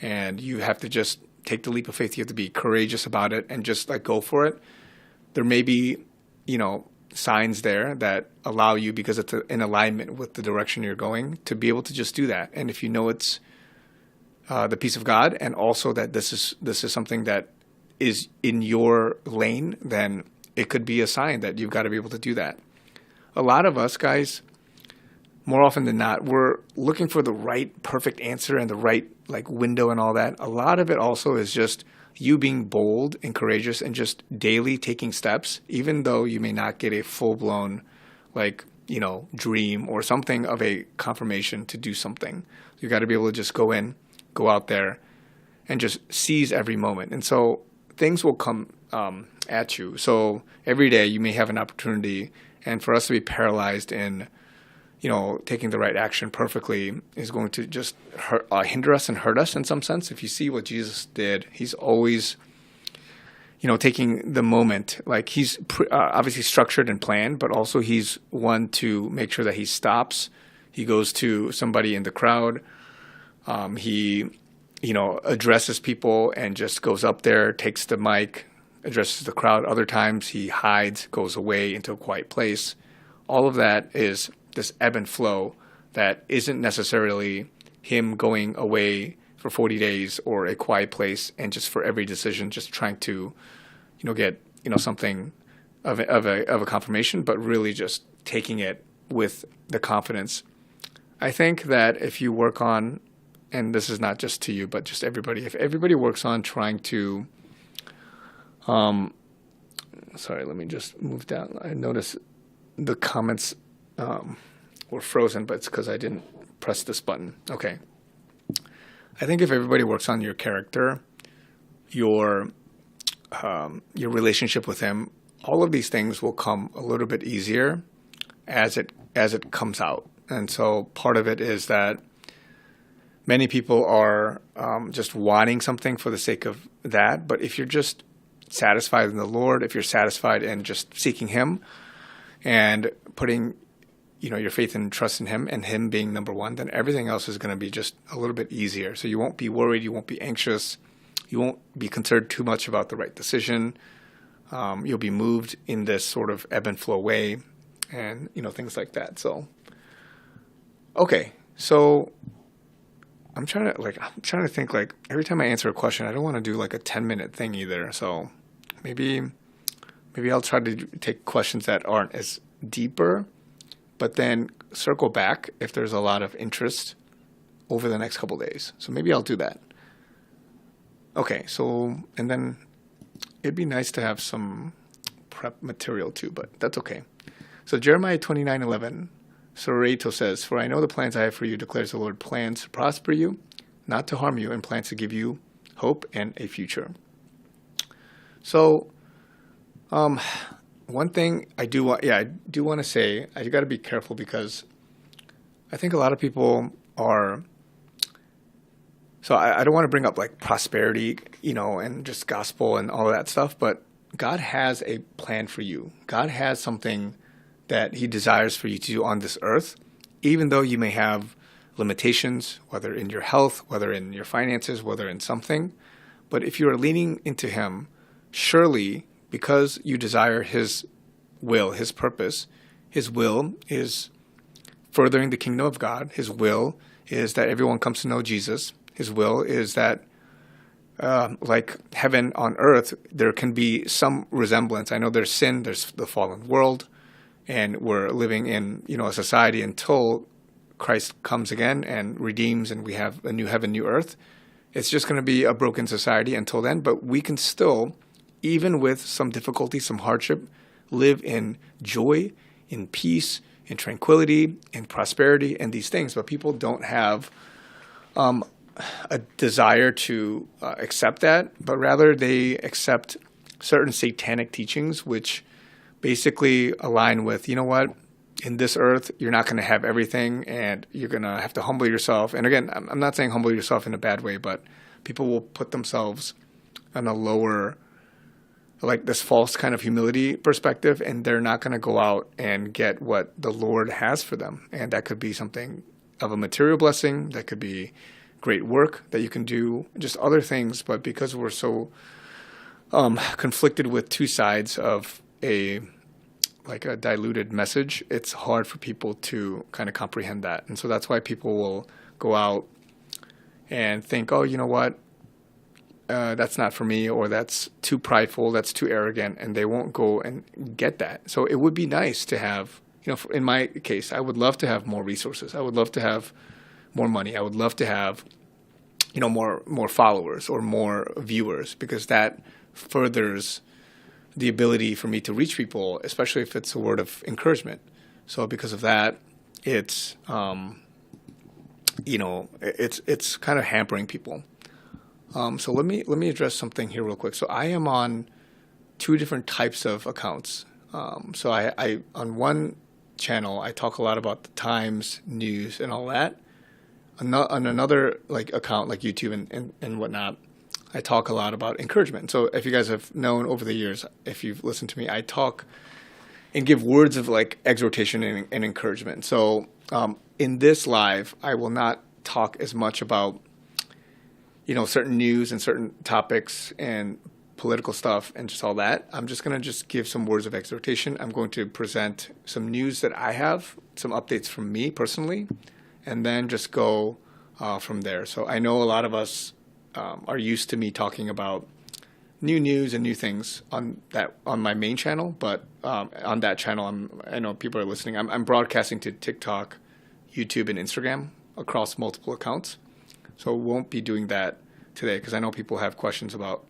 and you have to just take the leap of faith. You have to be courageous about it and just like go for it. There may be, signs there that allow you, because it's in alignment with the direction you're going, to be able to just do that. And if it's the peace of God, and also that this is something that is in your lane, then it could be a sign that you've got to be able to do that. A lot of us guys, more often than not, we're looking for the right perfect answer and the right like window and all that. A lot of it also is just you being bold and courageous and just daily taking steps, even though you may not get a full-blown dream or something of a confirmation to do something. You got to be able to just go out there and just seize every moment. And so things will come at you. So every day you may have an opportunity, and for us to be paralyzed in, taking the right action perfectly is going to just hinder us and hurt us in some sense. If you see what Jesus did, he's always, taking the moment. Like he's obviously structured and planned, but also he's one to make sure that he stops. He goes to somebody in the crowd. He addresses people and just goes up there, takes the mic, addresses the crowd. Other times he hides, goes away into a quiet place. All of that is this ebb and flow that isn't necessarily him going away for 40 days or a quiet place and just for every decision just trying to, get, something of a confirmation, but really just taking it with the confidence. I think that if you work on, and this is not just to you, but just everybody, if everybody works on trying to, sorry, let me just move down. I noticed the comments were frozen, but it's because I didn't press this button. Okay. I think if everybody works on your character, your your relationship with Him, all of these things will come a little bit easier as it comes out. And so part of it is that many people are just wanting something for the sake of that. But if you're just satisfied in the Lord, if you're satisfied in just seeking Him and putting your faith and trust in Him and Him being number one, then everything else is going to be just a little bit easier. So you won't be worried, you won't be anxious, you won't be concerned too much about the right decision. You'll be moved in this sort of ebb and flow way, and things like that. So, okay, so I'm trying to think, like, every time I answer a question, I don't want to do like a 10-minute thing either. So maybe I'll try to take questions that aren't as deeper, but then circle back if there's a lot of interest over the next couple days. So maybe I'll do that. Okay, so, and then it'd be nice to have some prep material too, but that's okay. So Jeremiah 29:11, Soreto says, "For I know the plans I have for you, declares the Lord, plans to prosper you, not to harm you, and plans to give you hope and a future." So, one thing I do want to say, I got to be careful because I think a lot of people are. So I don't want to bring up like prosperity, and just gospel and all of that stuff, but God has a plan for you. God has something that He desires for you to do on this earth, even though you may have limitations, whether in your health, whether in your finances, whether in something. But if you are leaning into Him, surely because you desire His will, His purpose, His will is furthering the kingdom of God. His will is that everyone comes to know Jesus. His will is that, like heaven on earth, there can be some resemblance. I know there's sin, there's the fallen world, and we're living in a society until Christ comes again and redeems, and we have a new heaven, new earth. It's just going to be a broken society until then, but we can still, even with some difficulty, some hardship, live in joy, in peace, in tranquility, in prosperity, and these things. But people don't have a desire to accept that, but rather they accept certain satanic teachings, which basically align with, in this earth, you're not going to have everything, and you're going to have to humble yourself. And again, I'm not saying humble yourself in a bad way, but people will put themselves on a lower, like this false kind of humility perspective, and they're not going to go out and get what the Lord has for them. And that could be something of a material blessing, that could be great work that you can do, just other things. But because we're so conflicted with two sides of a diluted message, it's hard for people to kind of comprehend that. And so that's why people will go out and think, oh, you know what, that's not for me, or that's too prideful, that's too arrogant, and they won't go and get that. So it would be nice to have, in my case, I would love to have more resources. I would love to have more money. I would love to have, more followers or more viewers, because that furthers the ability for me to reach people, especially if it's a word of encouragement. So because of that, it's it's kind of hampering people. So let me address something here real quick. So I am on two different types of accounts. So I on one channel I talk a lot about the times, news, and all that. On another account like YouTube and whatnot, I talk a lot about encouragement. So if you guys have known over the years, if you've listened to me, I talk and give words of exhortation and encouragement. So in this live, I will not talk as much about certain news and certain topics and political stuff and just all that. I'm just going to give some words of exhortation. I'm going to present some news that I have, some updates from me personally, and then just go from there. So I know a lot of us are used to me talking about new news and new things on my main channel, but on that channel, I know people are listening. I'm broadcasting to TikTok, YouTube, and Instagram across multiple accounts. So won't be doing that today because I know people have questions about,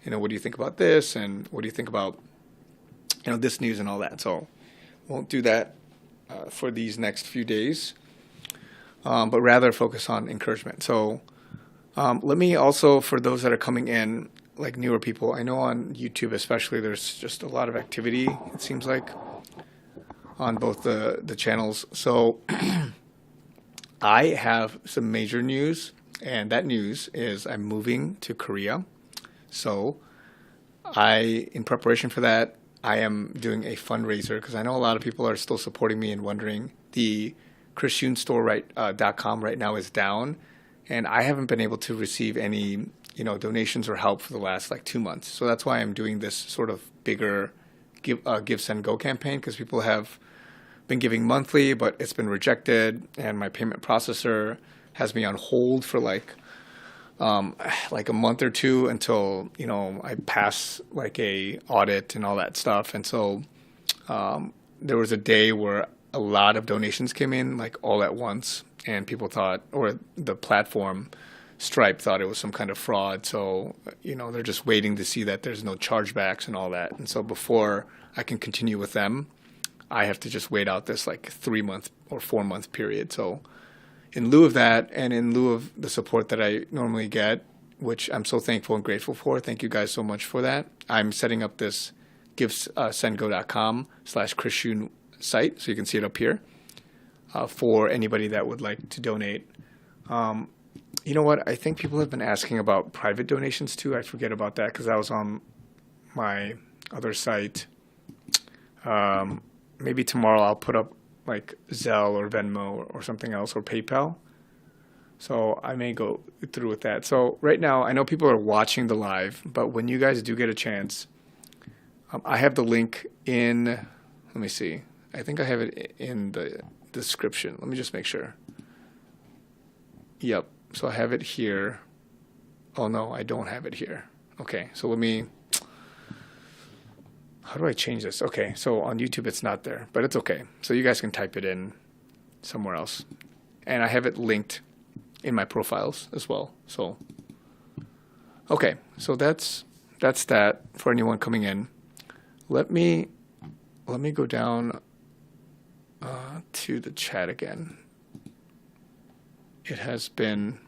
what do you think about this, and what do you think about, this news and all that. So won't do that for these next few days, but rather focus on encouragement. So let me also, for those that are coming in, like newer people, I know on YouTube especially, there's just a lot of activity, it seems like, on both the channels. So I have some major news, and that news is I'm moving to Korea. So in preparation for that, I am doing a fundraiser because I know a lot of people are still supporting me and wondering. The chrisshunestore.com right now is down, and I haven't been able to receive any, donations or help for the last like 2 months. So that's why I'm doing this sort of bigger give send go campaign, because people have been giving monthly, but it's been rejected, and my payment processor has me on hold for like a month or two until I pass like a audit and all that stuff. And so there was a day where a lot of donations came in like all at once, and people thought, or the platform Stripe thought it was some kind of fraud. So they're just waiting to see that there's no chargebacks and all that. And so before I can continue with them, I have to just wait out this like 3 month or 4 month period. So in lieu of that, and in lieu of the support that I normally get, which I'm so thankful and grateful for, thank you guys so much for that, I'm setting up this givesendgo.com/chrisshun site, so you can see it up here, for anybody that would like to donate. You know what? I think people have been asking about private donations too. I forget about that because that was on my other site. Maybe tomorrow I'll put up like Zelle or Venmo or something else, or PayPal. So I may go through with that. So right now, I know people are watching the live, but when you guys do get a chance, I have the link in, let me see. I think I have it in the description. Let me just make sure. Yep. So I have it here. Oh no, I don't have it here. Okay. So how do I change this? Okay, so on YouTube it's not there, but it's okay. So you guys can type it in somewhere else. And I have it linked in my profiles as well. So, okay, so that's that for anyone coming in. Let me go down to the chat again. It has been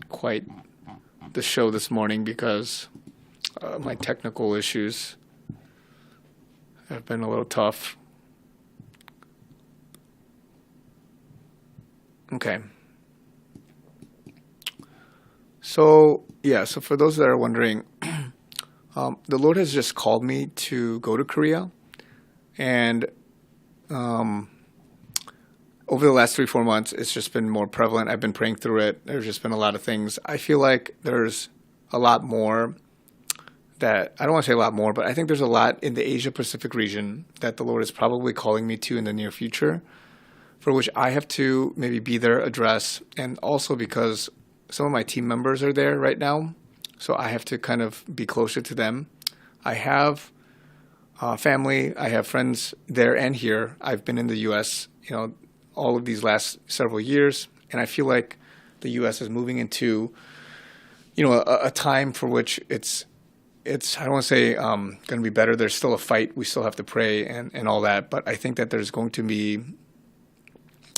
quite the show this morning because my technical issues have been a little tough. Okay. So for those that are wondering, the Lord has just called me to go to Korea, and over the last 3-4 months, it's just been more prevalent. I've been praying through it. There's just been a lot of things. I feel like there's a lot more that, I don't want to say a lot more, but I think there's a lot in the Asia Pacific region that the Lord is probably calling me to in the near future, for which I have to maybe be there, address, and also because some of my team members are there right now, so I have to kind of be closer to them. I have family, I have friends there and here. I've been in the U.S., all of these last several years, and I feel like the U.S. is moving into, a time for which it's I don't want to say going to be better. There's still a fight. We still have to pray and all that. But I think that there's going to be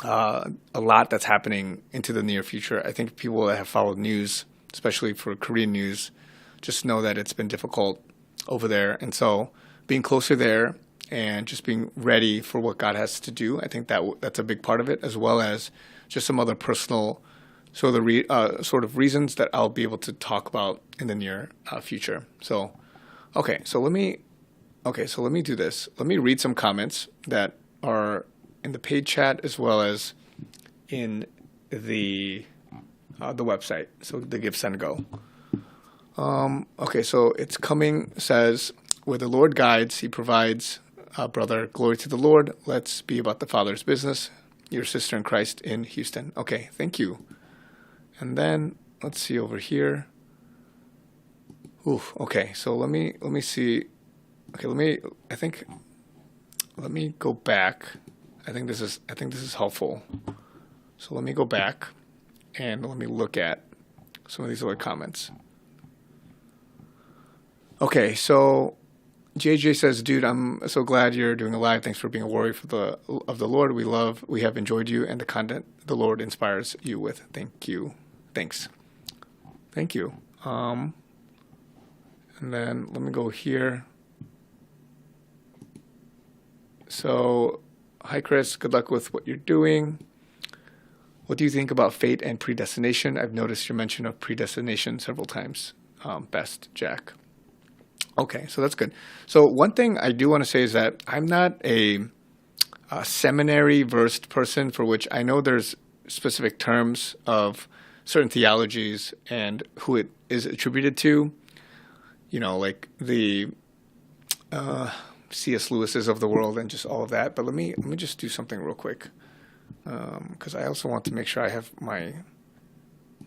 a lot that's happening into the near future. I think people that have followed news, especially for Korean news, just know that it's been difficult over there. And so being closer there and just being ready for what God has to do, I think that's a big part of it, as well as just some other personal sort of reasons that I'll be able to talk about in the near future. So, so let me do this. Let me read some comments that are in the paid chat as well as in the website. So the Give Send Go. So it's coming. Says, where the Lord guides, He provides. Brother, glory to the Lord. Let's be about the Father's business. Your sister in Christ in Houston. Okay, thank you. And then let's see over here. Okay, so let me see. Okay, let me go back. I think this is helpful. So let me go back and let me look at some of these other comments. Okay, so JJ says, dude, I'm so glad you're doing a live. Thanks for being a warrior of the Lord. We have enjoyed you and the content the Lord inspires you with. Thank you. Thanks. Thank you. And then let me go here. So, hi Chris, good luck with what you're doing. What do you think about fate and predestination? I've noticed your mention of predestination several times. Best, Jack. Okay, so that's good. So one thing I do want to say is that I'm not a seminary versed person, for which I know there's specific terms of certain theologies and who it is attributed to. Like the C.S. Lewis's of the world and just all of that. But let me just do something real quick, because I also want to make sure I have my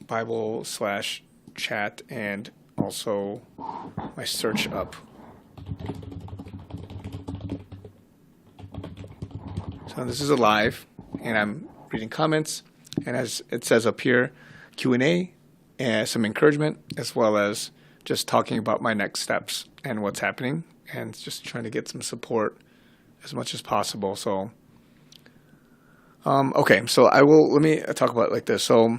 Bible/chat and also my search up. So this is a live, and I'm reading comments, and as it says up here, Q&A, and some encouragement, as well as just talking about my next steps and what's happening, and just trying to get some support as much as possible. So, okay, so let me talk about it like this. So,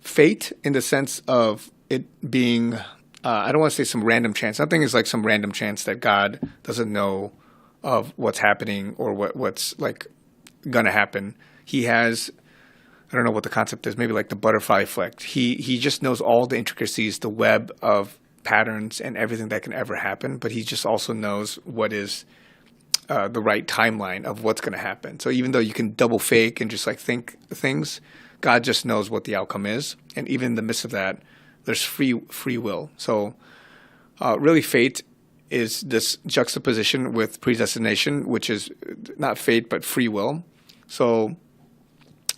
fate in the sense of it being, I don't want to say some random chance. Nothing is like some random chance that God doesn't know of what's happening or what's like going to happen. He has, I don't know what the concept is, maybe like the butterfly effect. He just knows all the intricacies, the web of patterns and everything that can ever happen, but he just also knows what is the right timeline of what's going to happen. So even though you can double fake and just like think things, God just knows what the outcome is. And even in the midst of that, there's free will. So really fate is this juxtaposition with predestination, which is not fate, but free will. So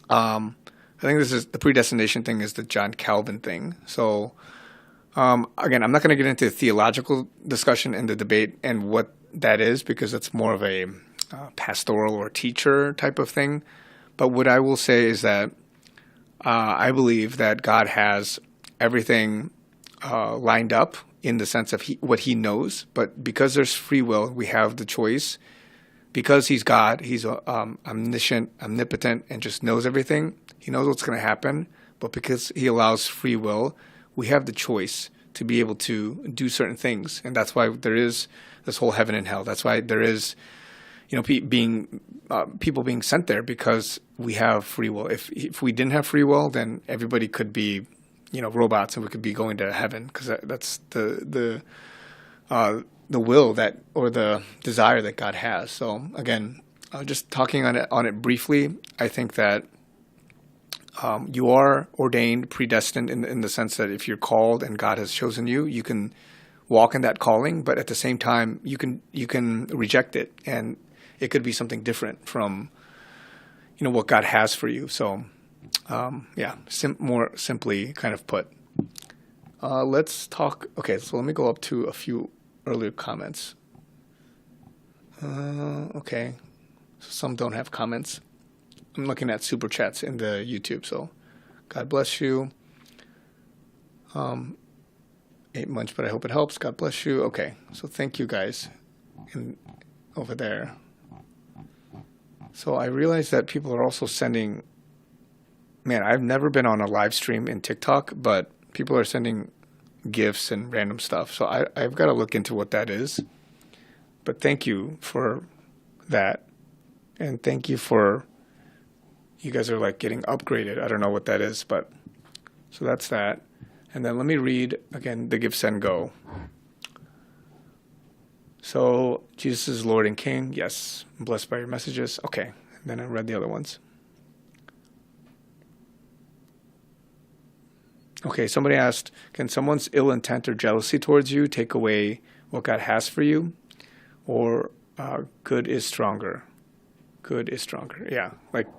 I think the predestination thing is the John Calvin thing. So again, I'm not going to get into theological discussion and the debate and what that is, because it's more of a pastoral or teacher type of thing. But what I will say is that I believe that God has everything lined up in the sense of what he knows. But because there's free will, we have the choice. Because he's God, he's omniscient, omnipotent, and just knows everything. He knows what's going to happen. But because he allows free will, we have the choice to be able to do certain things. And that's why there is this whole heaven and hell. That's why there is, people being sent there, because we have free will. If we didn't have free will, then everybody could be, robots, and we could be going to heaven, because that's the will that, or the desire that God has. So again, just talking on it briefly, I think that you are ordained, predestined in the sense that if you're called and God has chosen you, you can walk in that calling. But at the same time, you can reject it, and it could be something different from what God has for you. So more simply kind of put. Let's talk. Okay, so let me go up to a few earlier comments. Okay, so some don't have comments. I'm looking at super chats in the YouTube, so God bless you. 8 months, but I hope it helps. God bless you. Okay, so thank you guys over there. So I realize that people are also sending, man, I've never been on a live stream in TikTok, but people are sending gifts and random stuff. So I've got to look into what that is. But thank you for that. And thank you for, you guys are like getting upgraded. I don't know what that is, but so that's that. And then let me read again the Give, Send, Go. So Jesus is Lord and King. Yes. I'm blessed by your messages. Okay. And then I read the other ones. Okay. Somebody asked, can someone's ill intent or jealousy towards you take away what God has for you? Or good is stronger? Good is stronger. Yeah. Like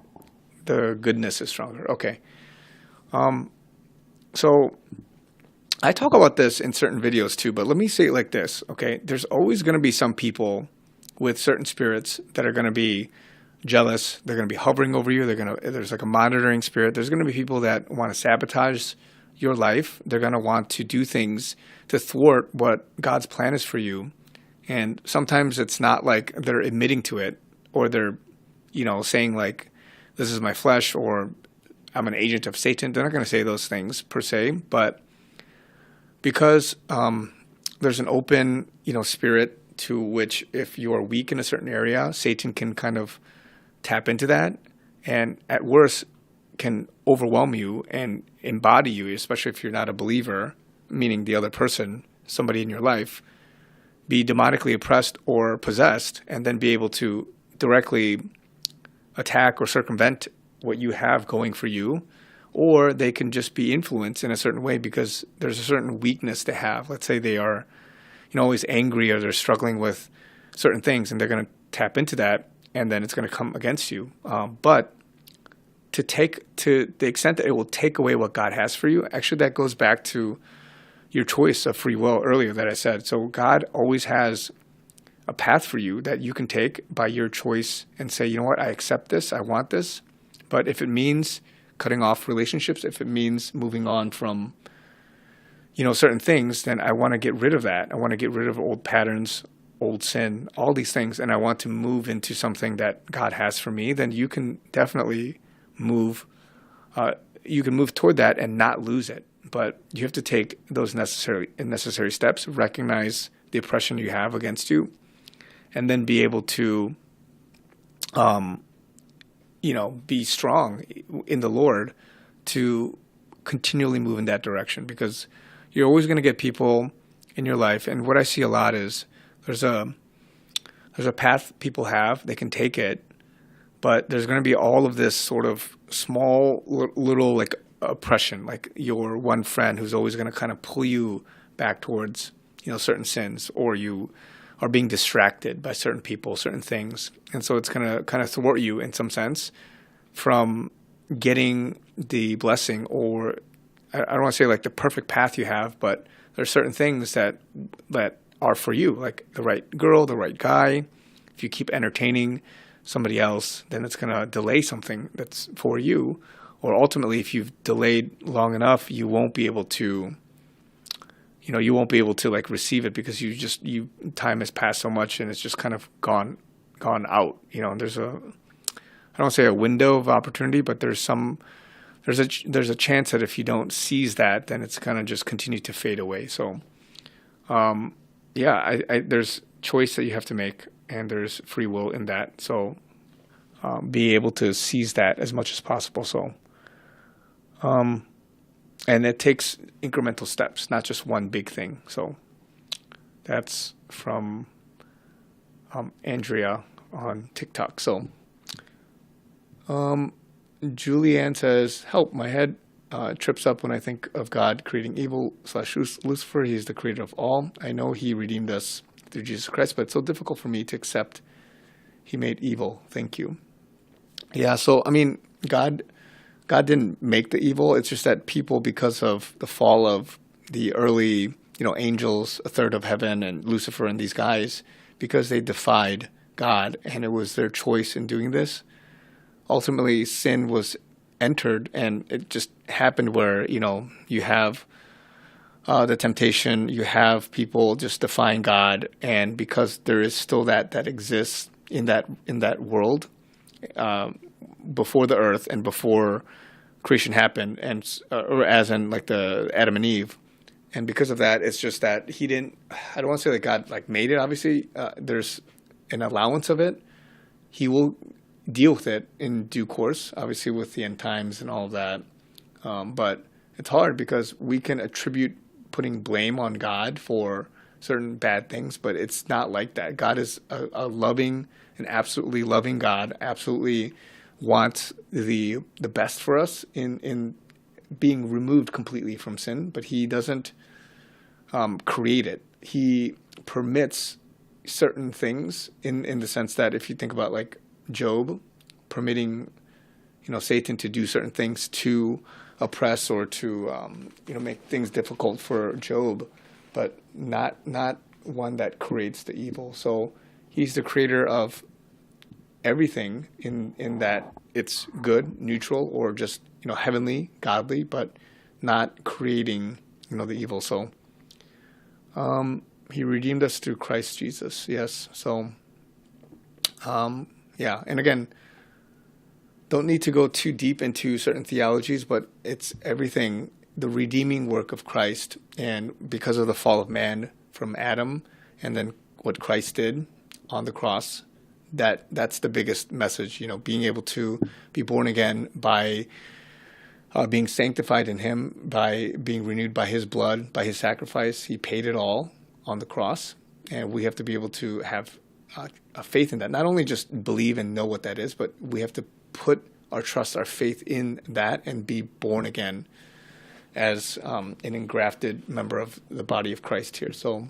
the goodness is stronger. Okay. So I talk about this in certain videos too, but let me say it like this, okay? There's always going to be some people with certain spirits that are going to be jealous. They're going to be hovering over you. There's like a monitoring spirit. There's going to be people that want to sabotage your life. They're going to want to do things to thwart what God's plan is for you. And sometimes it's not like they're admitting to it, or they're, saying like, this is my flesh, or I'm an agent of Satan. They're not going to say those things per se, but because there's an open, spirit to which if you are weak in a certain area, Satan can kind of tap into that, and at worst can overwhelm you and embody you, especially if you're not a believer, meaning the other person, somebody in your life, be demonically oppressed or possessed, and then be able to directly attack or circumvent what you have going for you. Or they can just be influenced in a certain way because there's a certain weakness they have. Let's say they are, always angry, or they're struggling with certain things, and they're going to tap into that, and then it's going to come against you. But to the extent that it will take away what God has for you, actually that goes back to your choice of free will earlier that I said. So God always has a path for you that you can take by your choice and say, you know what, I accept this, I want this. But if it means cutting off relationships, if it means moving on from, certain things, then I want to get rid of that. I want to get rid of old patterns, old sin, all these things, and I want to move into something that God has for me. Then you can definitely move. You can move toward that and not lose it. But you have to take those necessary steps, recognize the oppression you have against you, and then be able to, be strong in the Lord to continually move in that direction, because you're always going to get people in your life. And what I see a lot is there's a path people have, they can take it, but there's going to be all of this sort of small little like oppression, like your one friend who's always going to kind of pull you back towards, certain sins, or you are being distracted by certain people, certain things. And so it's going to kind of thwart you in some sense from getting the blessing, or I don't want to say like the perfect path you have, but there's certain things that are for you, like the right girl, the right guy. If you keep entertaining somebody else, then it's going to delay something that's for you. Or ultimately, if you've delayed long enough, you won't be able to, like receive it, because time has passed so much and it's just kind of gone out. And there's I don't want to say a window of opportunity, but there's a chance that if you don't seize that, then it's going to just continue to fade away. So, there's choice that you have to make, and there's free will in that. So, be able to seize that as much as possible. So, and it takes incremental steps, not just one big thing. So, that's from Andrea on TikTok. So, Julianne says, help, my head trips up when I think of God creating evil / Lucifer. He is the creator of all. I know he redeemed us through Jesus Christ, but it's so difficult for me to accept he made evil. Thank you. Yeah, so, I mean, God didn't make the evil. It's just that people, because of the fall of the early, angels, a third of heaven, and Lucifer and these guys, because they defied God, and it was their choice in doing this, ultimately sin was entered, and it just happened where, you have the temptation, you have people just defying God, and because there is still that exists in that world, before the earth and before creation happened, and or as in like the Adam and Eve, and because of that, it's just that he didn't. I don't want to say that God like made it. Obviously, there's an allowance of it. He will deal with it in due course, obviously with the end times and all of that. But it's hard because we can attribute putting blame on God for certain bad things, but it's not like that. God is a loving, an absolutely loving God, absolutely wants the best for us in being removed completely from sin, but he doesn't create it. He permits certain things in the sense that if you think about like Job permitting, Satan to do certain things to oppress or to, make things difficult for Job, but not one that creates the evil. So he's the creator of everything in that it's good, neutral, or just, heavenly, godly, but not creating, the evil. So he redeemed us through Christ Jesus. Yes. So, yeah. And again, don't need to go too deep into certain theologies, but it's everything the redeeming work of Christ, and because of the fall of man from Adam, and then what Christ did on the cross, that's the biggest message. Being able to be born again by being sanctified in Him, by being renewed by His blood, by His sacrifice. He paid it all on the cross, and we have to be able to have a faith in that. Not only just believe and know what that is, but we have to put our trust, our faith in that, and be born again as an engrafted member of the body of Christ here. So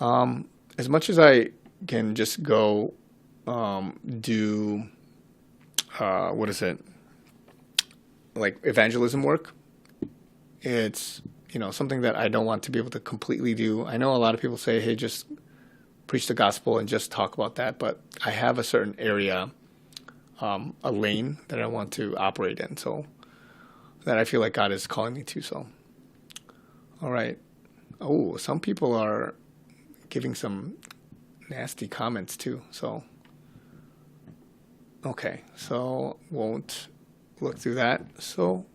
as much as I can just go do, what is it, like evangelism work, it's, something that I don't want to be able to completely do. I know a lot of people say, hey, just preach the gospel and just talk about that, but I have a certain area, a lane that I want to operate in, so that I feel like God is calling me to. So, all right. Oh, some people are giving some nasty comments too. So, okay. So won't look through that. So,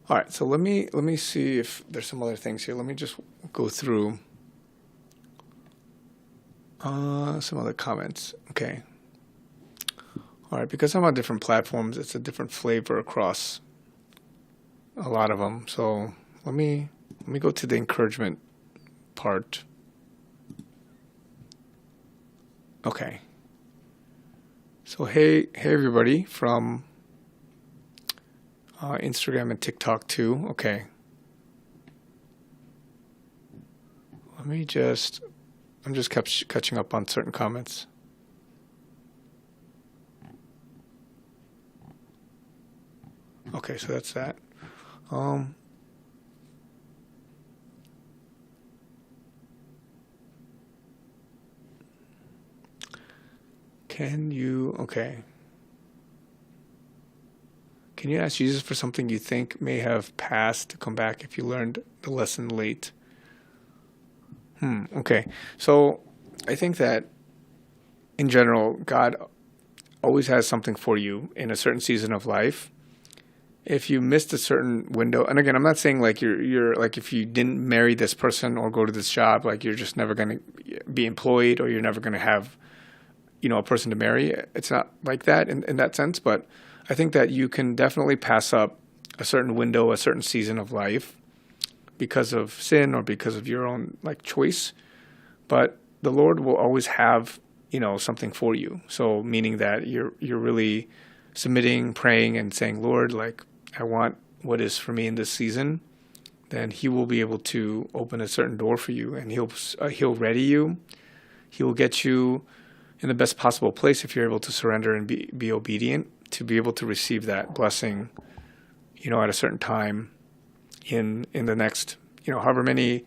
all right. So let me see if there's some other things here. Let me just go through some other comments. Okay. All right, because I'm on different platforms, it's a different flavor across a lot of them. So let me go to the encouragement part. Okay. So hey everybody from Instagram and TikTok too. Okay. I'm just catching up on certain comments. Okay, so that's that. Can you ask Jesus for something you think may have passed to come back if you learned the lesson late? Okay. So I think that in general, God always has something for you in a certain season of life. If you missed a certain window, and again, I'm not saying like you're like if you didn't marry this person or go to this job, like you're just never going to be employed or you're never going to have, a person to marry. It's not like that in that sense, but I think that you can definitely pass up a certain window, a certain season of life because of sin or because of your own like choice. But the Lord will always have, something for you. So meaning that you're really submitting, praying, and saying, Lord, like, I want what is for me in this season, then He will be able to open a certain door for you, and He'll ready you. He will get you in the best possible place if you're able to surrender and be obedient to be able to receive that blessing, at a certain time in the next, however many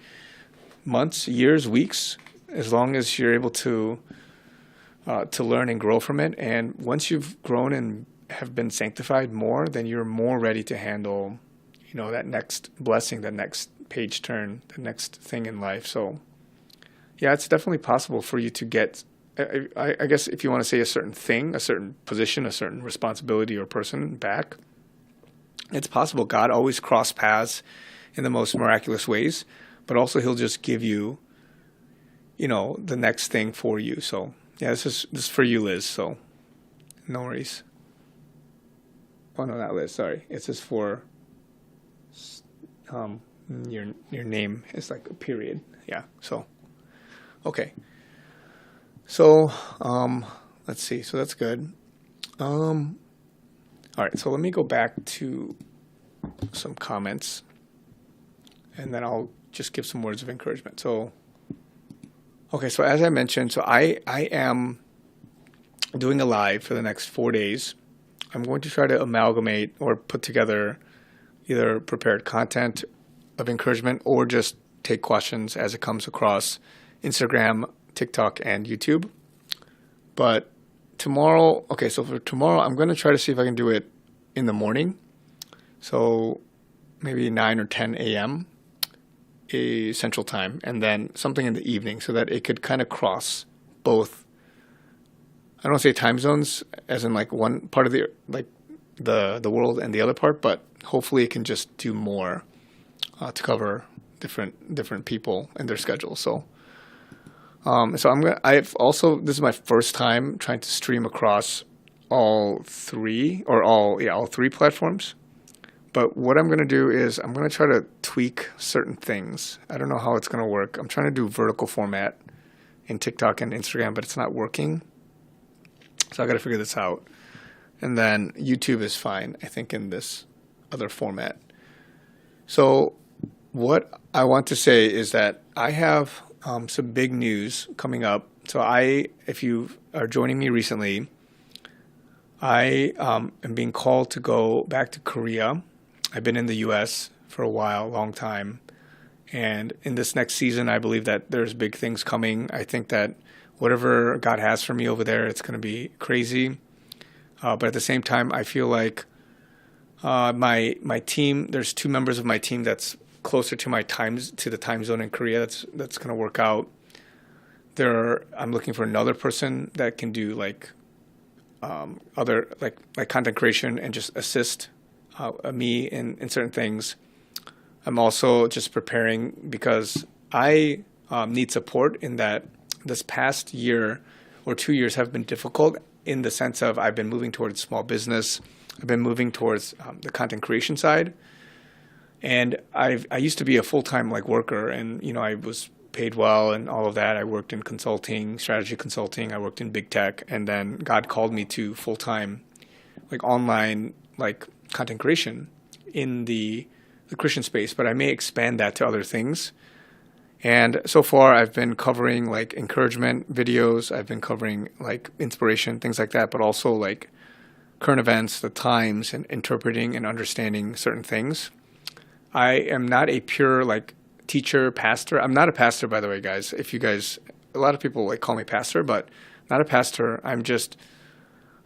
months, years, weeks, as long as you're able to learn and grow from it. And once you've grown and have been sanctified more, then you're more ready to handle, that next blessing, that next page turn, the next thing in life. So, yeah, it's definitely possible for you to get, I guess if you want to say a certain thing, a certain position, a certain responsibility or person back, it's possible. God always cross paths in the most miraculous ways, but also He'll just give you, the next thing for you. So, yeah, this is for you, Liz. So, no worries. Oh no, not Liz. Sorry, it's just for your name is like a period. Yeah. So, okay. So, let's see. So that's good. All right. So let me go back to some comments, and then I'll just give some words of encouragement. So, okay. So as I mentioned, so I am doing a live for the next 4 days. I'm going to try to amalgamate or put together either prepared content of encouragement or just take questions as it comes across Instagram, TikTok, and YouTube. But tomorrow, so for tomorrow, I'm going to try to see if I can do it in the morning. So maybe 9 or 10 a.m. Central Time, and then something in the evening so that it could kind of cross both. I don't say time zones as in like one part of the, like the world and the other part, but hopefully it can just do more to cover different people and their schedules. So I've also, this is my first time trying to stream across all three platforms. But what I'm going to do is I'm going to try to tweak certain things. I don't know how it's going to work. I'm trying to do vertical format in TikTok and Instagram, but it's not working. So I got to figure this out. And then YouTube is fine, I think, in this other format. So what I want to say is that I have some big news coming up. So if you are joining me recently, I am being called to go back to Korea. I've been in the U.S. for a while, long time. And in this next season, I believe that there's big things coming. I think that whatever God has for me over there, it's going to be crazy. But at the same time, I feel like my team, there's 2 members of my team that's closer to the time zone in Korea. That's going to work out. I'm looking for another person that can do other content creation and just assist me in certain things. I'm also just preparing because I need support in that this past year or 2 years have been difficult in the sense of I've been moving towards small business. I've been moving towards the content creation side. And I used to be a full-time worker, and I was paid well and all of that. I worked in consulting, strategy consulting. I worked in big tech, and then God called me to full-time online content creation in the Christian space. But I may expand that to other things. And so far, I've been covering encouragement videos. I've been covering inspiration, things like that, but also current events, the times, and interpreting and understanding certain things. I am not a pure teacher, pastor. I'm not a pastor, by the way, guys. A lot of people call me pastor, but not a pastor. I'm just,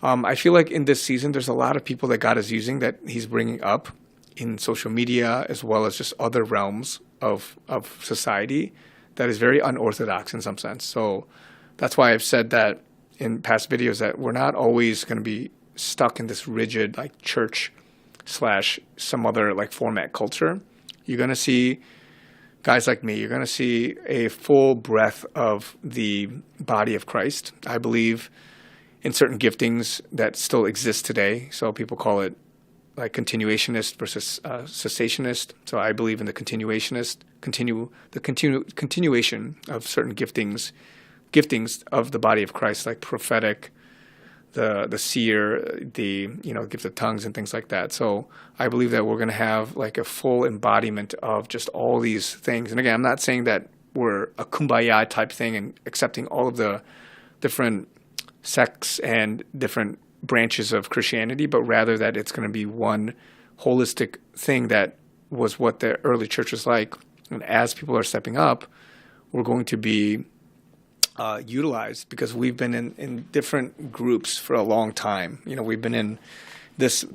I feel like in this season, there's a lot of people that God is using that he's bringing up in social media as well as just other realms of society that is very unorthodox in some sense. So that's why I've said that in past videos that we're not always going to be stuck in this rigid church / some other format culture. You're going to see guys like me. You're going to see a full breadth of the body of Christ. I believe in certain giftings that still exist today. So people call it continuationist versus cessationist. So I believe in the continuation of certain giftings of the body of Christ, like prophetic, the seer, the gift of tongues and things like that. So I believe that we're going to have a full embodiment of just all these things. And again, I'm not saying that we're a kumbaya type thing and accepting all of the different sects and different branches of Christianity, but rather that it's going to be one holistic thing that was what the early church was like. And as people are stepping up, we're going to be utilized because we've been in different groups for a long time. We've been in this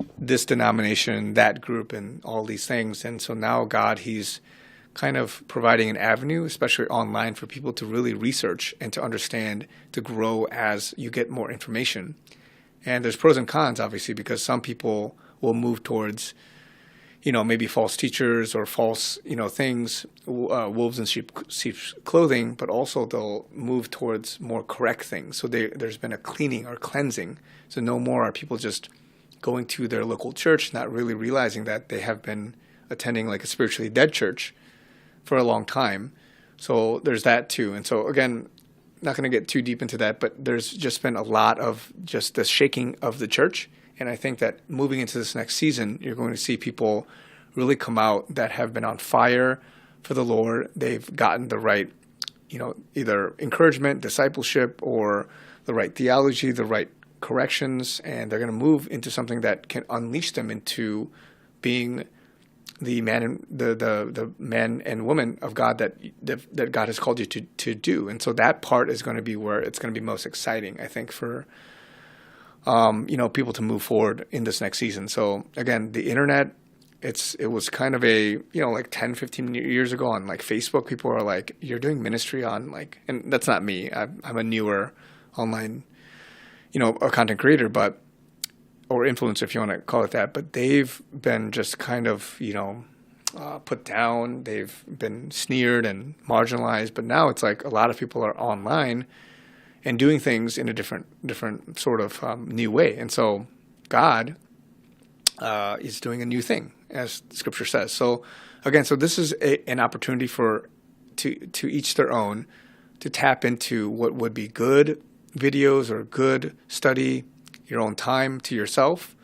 denomination, that group, and all these things. And so now God, he's kind of providing an avenue, especially online, for people to really research and to understand, to grow as you get more information. And there's pros and cons, obviously, because some people will move towards maybe false teachers or false, things, wolves in sheep's clothing, but also they'll move towards more correct things. So there's been a cleaning or cleansing. So no more are people just going to their local church, not really realizing that they have been attending a spiritually dead church for a long time. So there's that too. And so again, not going to get too deep into that, but there's just been a lot of just the shaking of the church. And I think that moving into this next season, you're going to see people really come out that have been on fire for the Lord. They've gotten the right, either encouragement, discipleship, or the right theology, the right corrections, and they're going to move into something that can unleash them into being the man and woman of God that God has called you to do. And so that part is going to be where it's going to be most exciting, I think, for people to move forward in this next season. So again, the internet, it was kind of a 10, 15 years ago on Facebook, people are like, you're doing ministry on and that's not me. I'm a newer online a content creator, but or influencer, if you want to call it that, but they've been just kind of, put down. They've been sneered and marginalized. But now it's like a lot of people are online and doing things in a different sort of new way. And so God is doing a new thing, as Scripture says. So again, so this is an opportunity to each their own to tap into what would be good videos or good study, your own time to yourself,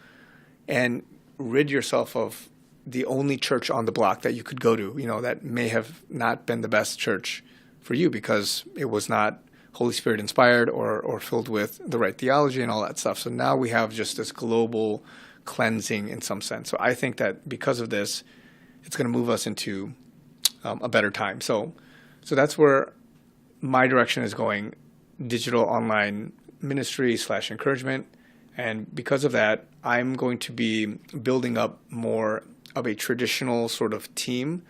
and rid yourself of the only church on the block that you could go to, that may have not been the best church for you because it was not Holy Spirit inspired or filled with the right theology and all that stuff. So now we have just this global cleansing in some sense. So I think that because of this, it's going to move us into a better time. So that's where my direction is going, digital online ministry / encouragement. And because of that, I'm going to be building up more of a traditional sort of team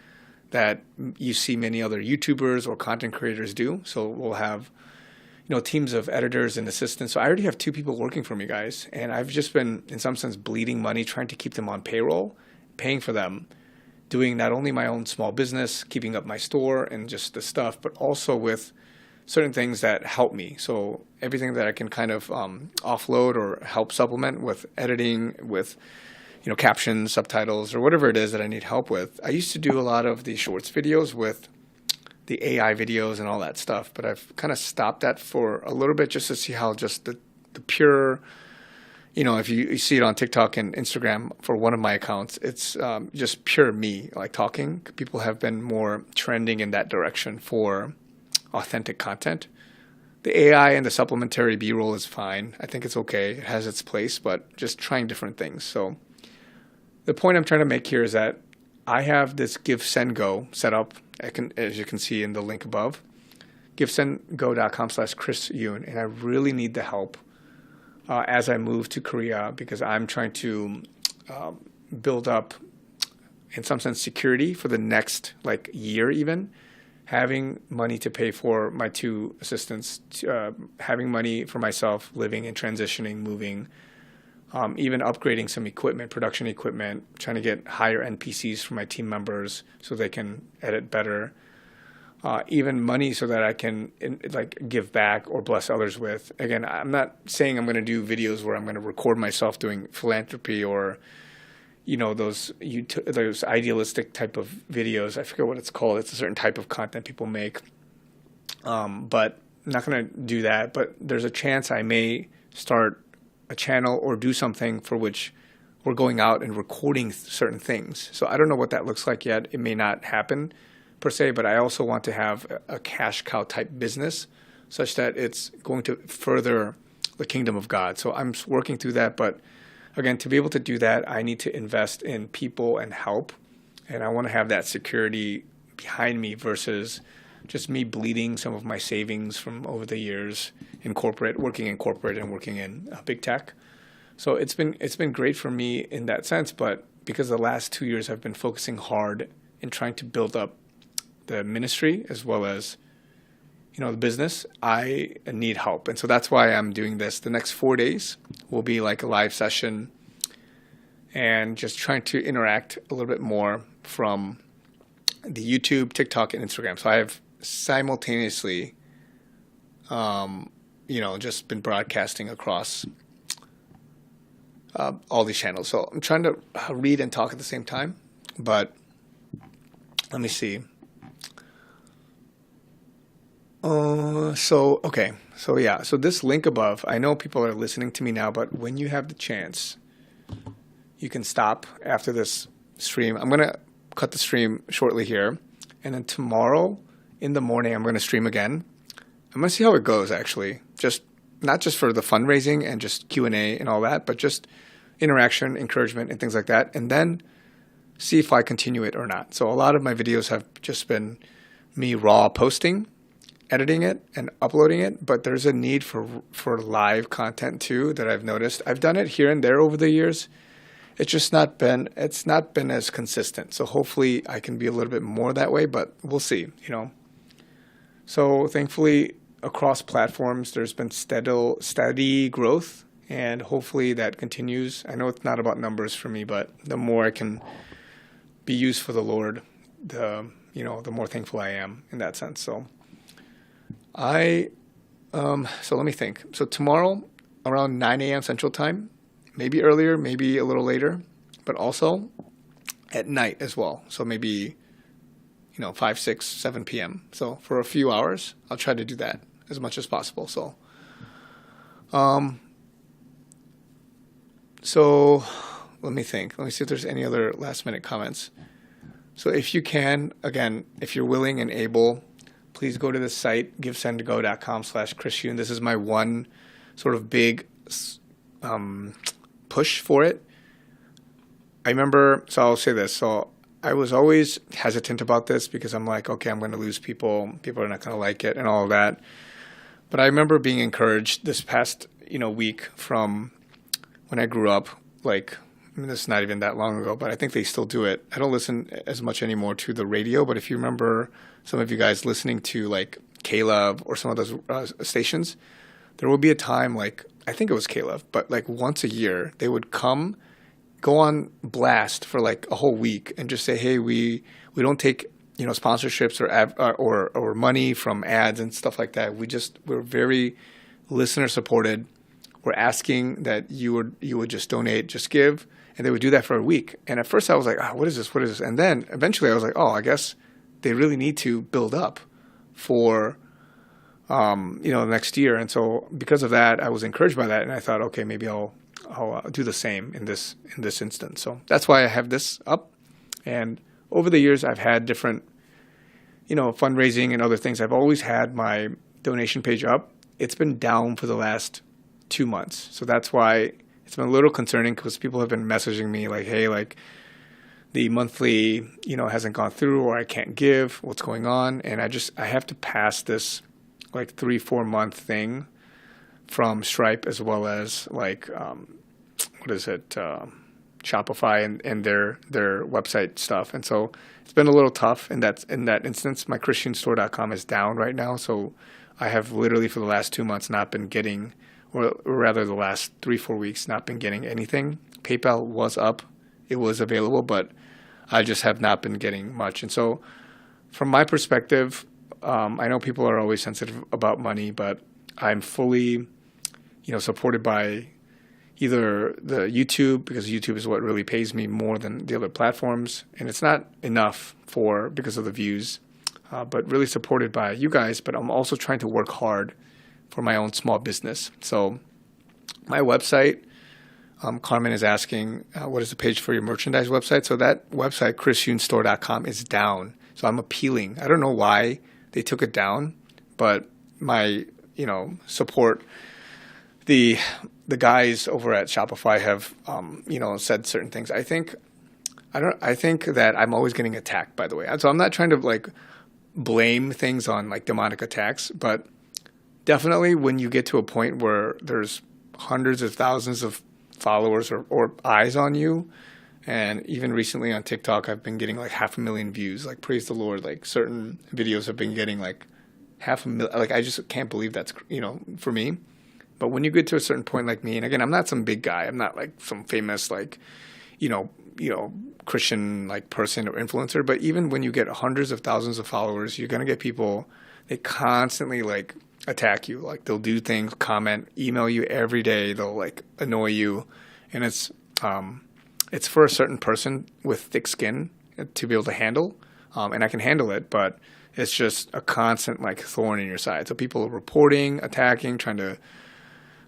that you see many other YouTubers or content creators do. So we'll have, teams of editors and assistants. So I already have 2 people working for me, guys. And I've just been, in some sense, bleeding money, trying to keep them on payroll, paying for them, doing not only my own small business, keeping up my store and just the stuff, but also with certain things that help me. So everything that I can kind of offload or help supplement with editing, with captions, subtitles, or whatever it is that I need help with. I used to do a lot of the shorts videos with the AI videos and all that stuff, but I've kind of stopped that for a little bit just to see how just the pure, if you see it on TikTok and Instagram for one of my accounts, it's just pure me, like talking. People have been more trending in that direction for authentic content. The AI and the supplementary B-roll is fine. I think it's okay. It has its place, but just trying different things. So the point I'm trying to make here is that I have this Give Send Go set up, as you can see in the link above, givesendgo.com/Chris Yoon, and I really need the help as I move to Korea because I'm trying to build up, in some sense, security for the next year even. Having money to pay for my 2 assistants, having money for myself, living and transitioning, moving, even upgrading some equipment, production equipment, trying to get higher end PCs for my team members so they can edit better, even money so that I can give back or bless others with. Again, I'm not saying I'm going to do videos where I'm going to record myself doing philanthropy or those idealistic type of videos. I forget what it's called. It's a certain type of content people make. But I'm not going to do that. But there's a chance I may start a channel or do something for which we're going out and recording certain things. So I don't know what that looks like yet. It may not happen per se, but I also want to have a cash cow type business such that it's going to further the kingdom of God. So I'm working through that, but again, to be able to do that, I need to invest in people and help. And I want to have that security behind me versus just me bleeding some of my savings from over the years in corporate, working in corporate and working in big tech. So it's been great for me in that sense. But because the last 2 years I've been focusing hard in trying to build up the ministry as well as the business, I need help. And so that's why I'm doing this. The next 4 days will be like a live session and just trying to interact a little bit more from the YouTube, TikTok, and Instagram. So I have simultaneously, just been broadcasting across all these channels. So I'm trying to read and talk at the same time, but let me see. So this link above, I know people are listening to me now, but when you have the chance, you can stop after this stream. I'm going to cut the stream shortly here. And then tomorrow in the morning, I'm going to stream again. I'm going to see how it goes, actually. Not just for the fundraising and just Q&A and all that, but just interaction, encouragement, and things like that. And then see if I continue it or not. So a lot of my videos have just been me raw posting, editing it, and uploading it. But there's a need for live content too that I've noticed. I've done it here and there over the years. It's not been as consistent. So hopefully I can be a little bit more that way, but we'll see, So thankfully across platforms, there's been steady growth and hopefully that continues. I know it's not about numbers for me, but the more I can be used for the Lord, the more thankful I am in that sense. So so let me think. So tomorrow around 9 a.m. Central Time, maybe earlier, maybe a little later, but also at night as well. So maybe 5, 6, 7 p.m. So for a few hours, I'll try to do that as much as possible. So let me think. Let me see if there's any other last minute comments. So if you can, again, if you're willing and able, please go to the site, givesendgo.com/Christian. This is my one sort of big push for it. I remember, so I'll say this. So I was always hesitant about this because I'm like, okay, I'm going to lose people. People are not going to like it and all of that. But I remember being encouraged this past, week from when I grew up. Like, I mean, this is not even that long ago, but I think they still do it. I don't listen as much anymore to the radio, but if you remember some of you guys listening to like Caleb or some of those stations, there will be a time like, I think it was Caleb, but like once a year, they would go on blast for like a whole week and just say, hey, we don't take sponsorships or money from ads and stuff like that. We're very listener supported. We're asking that you would just donate, just give, and they would do that for a week. And at first I was like, what is this? What is this? And then eventually I was like, I guess they really need to build up for next year. And so because of that, I was encouraged by that, and I thought, okay, maybe I'll do the same in this instance. So that's why I have this up. And over the years, I've had different, fundraising and other things. I've always had my donation page up. It's been down for the last 2 months. So that's why it's been a little concerning, because people have been messaging me like, hey, like the monthly, hasn't gone through, or I can't give, what's going on? And I have to pass this like 3-4 month thing from Stripe, as well as like, Shopify and their website stuff. And so it's been a little tough in that instance. My christianstore.com is down right now. So I have literally for the last 2 months not been getting, or rather the last 3-4 weeks, not been getting anything. PayPal was up. It was available, but I just have not been getting much. And so from my perspective, I know people are always sensitive about money, but I'm fully, supported by either the YouTube, because YouTube is what really pays me more than the other platforms. And it's not enough because of the views, but really supported by you guys. But I'm also trying to work hard for my own small business. So my website, Carmen is asking, what is the page for your merchandise website? So that website, christianstore.com, is down. So I'm appealing. I don't know why they took it down, but my, support, the guys over at Shopify have, said certain things. I think that I'm always getting attacked, by the way. So I'm not trying to like blame things on like demonic attacks, but definitely when you get to a point where there's hundreds of thousands of followers or eyes on you, and even recently on TikTok, I've been getting like 500,000 views. Like, praise the Lord. Like, certain videos have been getting like 500,000. Like, I just can't believe that's, for me. But when you get to a certain point like me, and again, I'm not some big guy. I'm not like some famous, like, Christian like person or influencer. But even when you get hundreds of thousands of followers, you're going to get people, they constantly like attack you. Like, they'll do things, comment, email you every day. They'll like annoy you. And it's for a certain person with thick skin to be able to handle. And I can handle it, but it's just a constant like thorn in your side. So people are reporting, attacking, trying to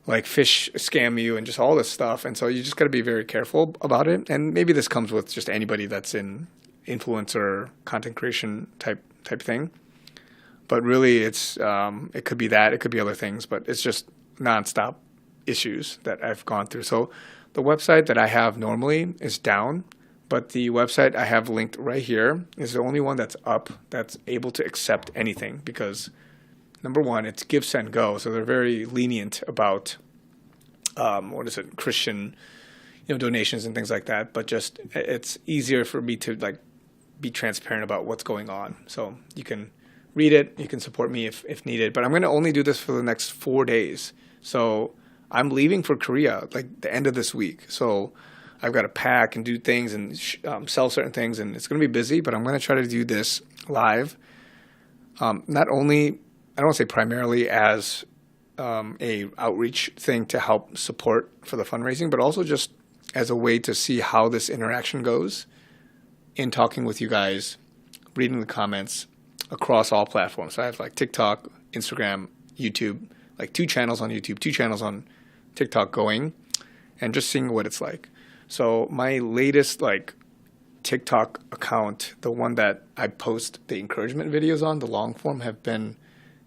like fish scam you and just all this stuff. And so you just got to be very careful about it. And maybe this comes with just anybody that's in influencer content creation type thing. But really it's, it could be that, it could be other things, but it's just nonstop issues that I've gone through. So the website that I have normally is down, but the website I have linked right here is the only one that's up that's able to accept anything, because number one, it's Give, Send, Go. So they're very lenient about, Christian, donations and things like that. But just, it's easier for me to like be transparent about what's going on. So you can read it. You can support me if needed. But I'm going to only do this for the next 4 days. So I'm leaving for Korea like the end of this week. So I've got to pack and do things and sell certain things, and it's going to be busy. But I'm going to try to do this live. Not only, I don't want to say primarily as a outreach thing to help support for the fundraising, but also just as a way to see how this interaction goes in talking with you guys, reading the comments across all platforms. So I have like TikTok, Instagram, YouTube, like 2 channels on YouTube, 2 channels on TikTok going, and just seeing what it's like. So my latest like TikTok account, the one that I post the encouragement videos on, the long form, have been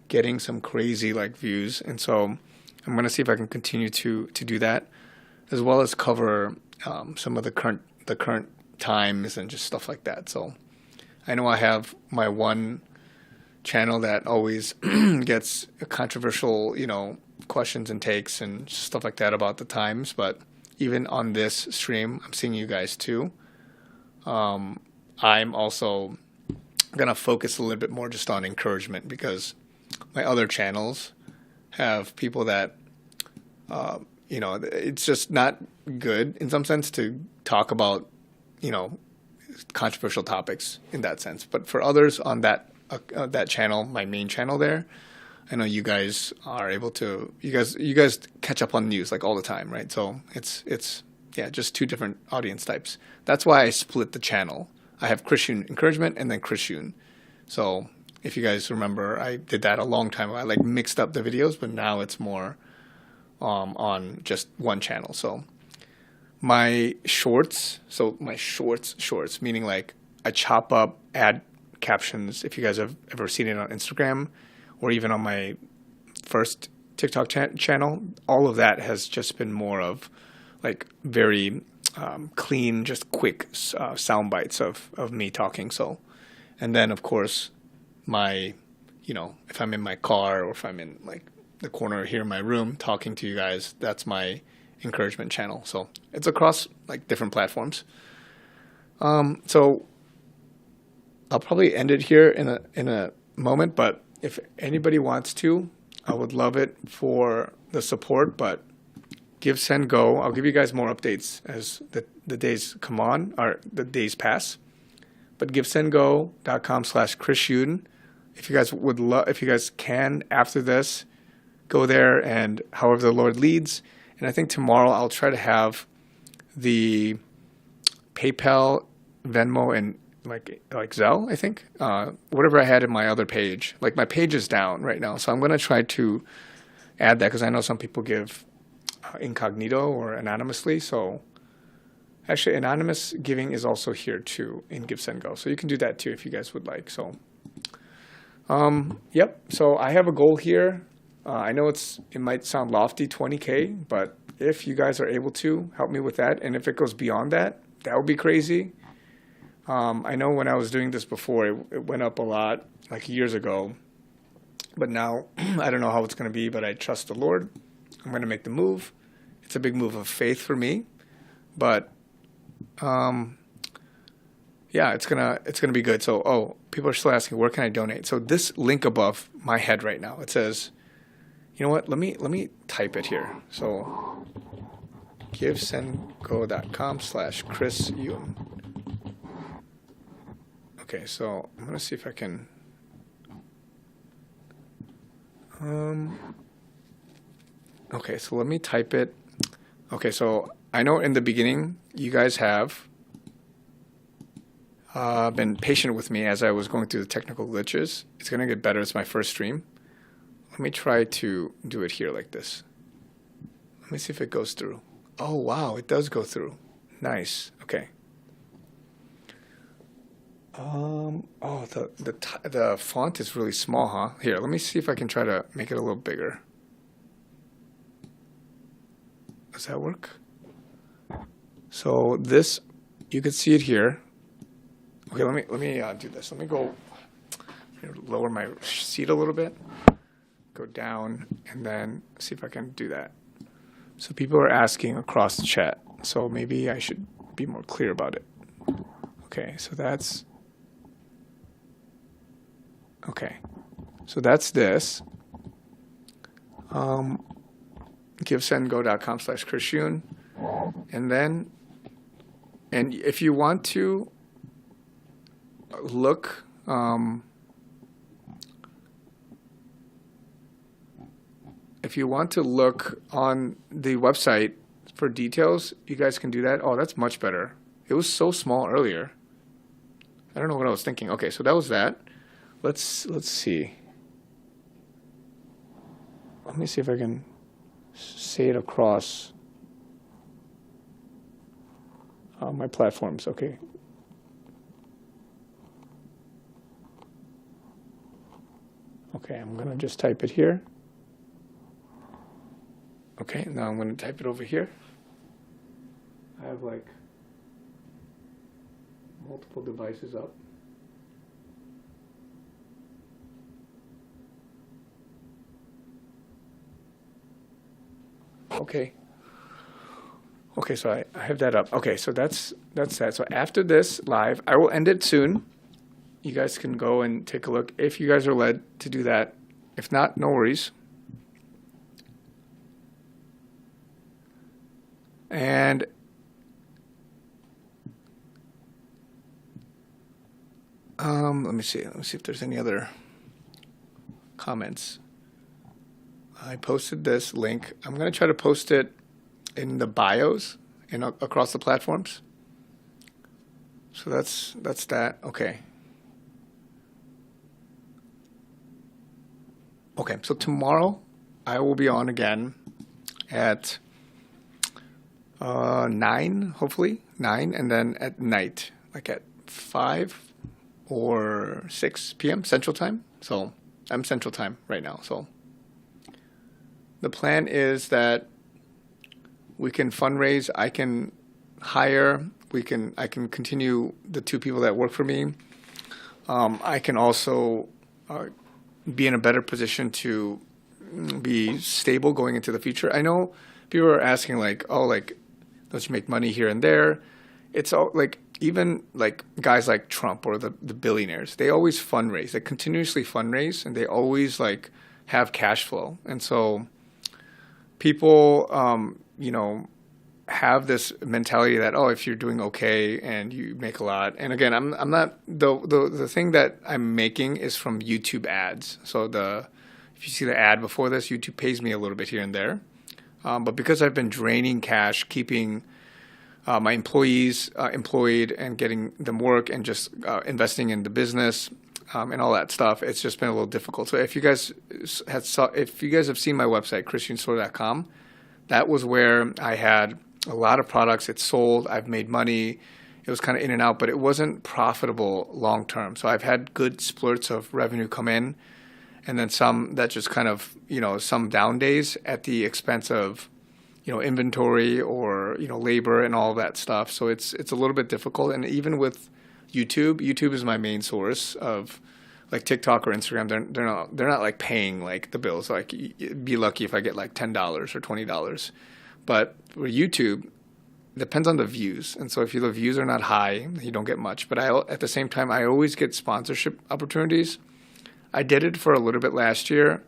getting some crazy like views. And so I'm going to see if I can continue to do that, as well as cover some of the current times and just stuff like that. So I know I have my one channel that always gets controversial, questions and takes and stuff like that about the times. But even on this stream, I'm seeing you guys too. I'm also going to focus a little bit more just on encouragement, because my other channels have people that, it's just not good in some sense to talk about, controversial topics in that sense. But for others on that channel, my main channel there, I know you guys are able to, you guys catch up on news like all the time, right? So it's just 2 different audience types. That's why I split the channel. I have Christian encouragement and then Christian. So if you guys remember, I did that a long time ago. I like mixed up the videos, but now it's more on just one channel. So my shorts, meaning like I chop up, add captions. If you guys have ever seen it on Instagram or even on my first TikTok channel, all of that has just been more of like very clean, just quick sound bites of me talking. So, and then of course my, if I'm in my car or if I'm in like the corner here in my room talking to you guys, that's my encouragement channel. So it's across like different platforms. So I'll probably end it here in a moment, but if anybody wants to, I would love it for the support. But Give, Send, Go, I'll give you guys more updates as the days come on, or the days pass. But givesendgo.com/Chris Yuden. If you guys if you guys can, after this, go there and however the Lord leads. And I think tomorrow I'll try to have the PayPal, Venmo, and like Zelle, I think, whatever I had in my other page. Like my page is down right now, so I'm going to try to add that, because I know some people give incognito or anonymously. So actually, anonymous giving is also here too in Give, Send, Go. So you can do that too if you guys would like. So, yep. So I have a goal here. I know it might sound lofty, 20K, but if you guys are able to help me with that, and if it goes beyond that, that would be crazy. I know when I was doing this before, it went up a lot, like years ago. But now, I don't know how it's going to be, but I trust the Lord. I'm going to make the move. It's a big move of faith for me. But, yeah, it's gonna be good. So, people are still asking, where can I donate? So this link above my head right now, it says, you know what? Let me type it here. So, givesendgo.com/Chris Yuden. Okay, so I'm gonna see if I can. Okay, so let me type it. Okay, so I know in the beginning you guys have been patient with me as I was going through the technical glitches. It's gonna get better. It's my first stream. Let me try to do it here like this. Let me see if it goes through. Oh wow, it does go through. Nice. Okay. The font is really small, huh? Here, let me see if I can try to make it a little bigger. Does that work? So this, you can see it here. Okay, let me do this. Let me go lower my seat a little bit, go down, and then see if I can do that. So people are asking across the chat, so maybe I should be more clear about it. Okay, so that's okay. So that's this. givesendgo.com/Christian. And if you want to look, if you want to look on the website for details, you guys can do that. Oh, that's much better. It was so small earlier. I don't know what I was thinking. Okay, so that was that. Let's see. Let me see if I can say it across my platforms. Okay. Okay, I'm gonna just type it here. Okay, now I'm gonna type it over here. I have like multiple devices up. Okay. Okay, so I have that up. Okay, so that's that. So after this live, I will end it soon. You guys can go and take a look if you guys are led to do that. If not, no worries. And let me see. Let me see if there's any other comments. I posted this link. I'm going to try to post it in the bios and across the platforms. So that's that. Okay. Okay. So tomorrow I will be on again at 9, hopefully 9, and then at night, like at 5 or 6 p.m. Central Time. So I'm Central Time right now. So the plan is that we can fundraise. I can hire. I can continue the 2 people that work for me. I can also be in a better position to be stable going into the future. I know people are asking like, oh, like, don't you make money here and there? It's all like, even like guys like Trump or the billionaires, they always fundraise. They continuously fundraise, and they always like have cash flow. And so people, have this mentality that, oh, if you're doing okay and you make a lot. And again, I'm not, the thing that I'm making is from YouTube ads. So if you see the ad before this, YouTube pays me a little bit here and there. But because I've been draining cash, keeping my employees employed and getting them work and just investing in the business and all that stuff, it's just been a little difficult. So if you guys have seen my website, christianstore.com, that was where I had a lot of products. It sold. I've made money. It was kind of in and out, but it wasn't profitable long term. So I've had good splurts of revenue come in, and then some that just kind of, some down days at the expense of, inventory or, labor and all that stuff. So it's a little bit difficult. And even with YouTube is my main source of, like, TikTok or Instagram. They're not like paying like the bills. Like, be lucky if I get like $10 or $20. But with YouTube, it depends on the views. And so if the views are not high, you don't get much. But at the same time, I always get sponsorship opportunities. I did it for a little bit last year,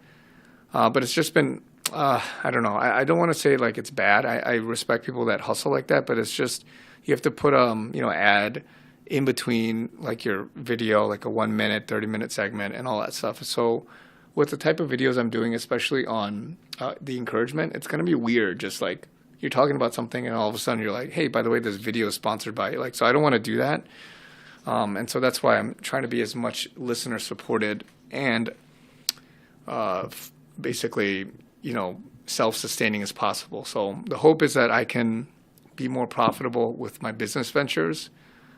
but it's just been, I don't know. I don't want to say like it's bad. I respect people that hustle like that, but it's just, you have to put ad in between like your video, like a 1 minute, 30-minute segment and all that stuff. So with the type of videos I'm doing, especially on the encouragement, it's going to be weird. Just like you're talking about something and all of a sudden you're like, hey, by the way, this video is sponsored by, like, so I don't want to do that. And so that's why I'm trying to be as much listener supported and basically, self-sustaining as possible. So the hope is that I can be more profitable with my business ventures,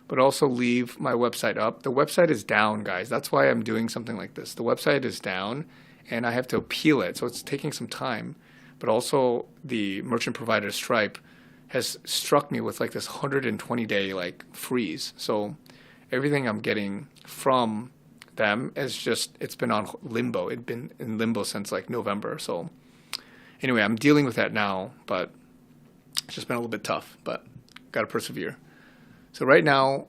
but also leave my website up. The website is down, guys. That's why I'm doing something like this. The website is down, and I have to appeal it. So it's taking some time. But also the merchant provider Stripe has struck me with like this 120-day like freeze. So everything I'm getting from them is just, it's been on limbo. It's been in limbo since like November. So anyway, I'm dealing with that now, but it's just been a little bit tough, but got to persevere. So right now,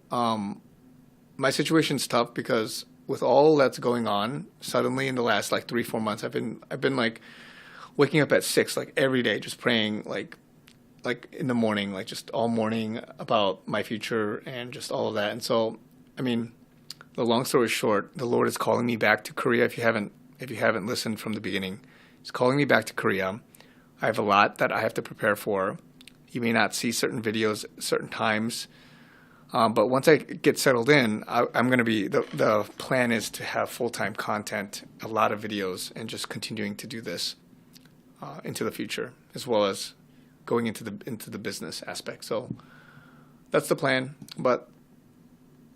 my situation's tough because with all that's going on, suddenly in the last like 3-4 months, I've been like waking up at 6 like every day, just praying like in the morning, like just all morning about my future and just all of that. And so, I mean, the long story short, the Lord is calling me back to Korea. If you haven't listened from the beginning, He's calling me back to Korea. I have a lot that I have to prepare for. You may not see certain videos certain times, but once I get settled in, I'm going to be the plan is to have full-time content, a lot of videos, and just continuing to do this into the future, as well as going into the business aspect. So that's the plan. But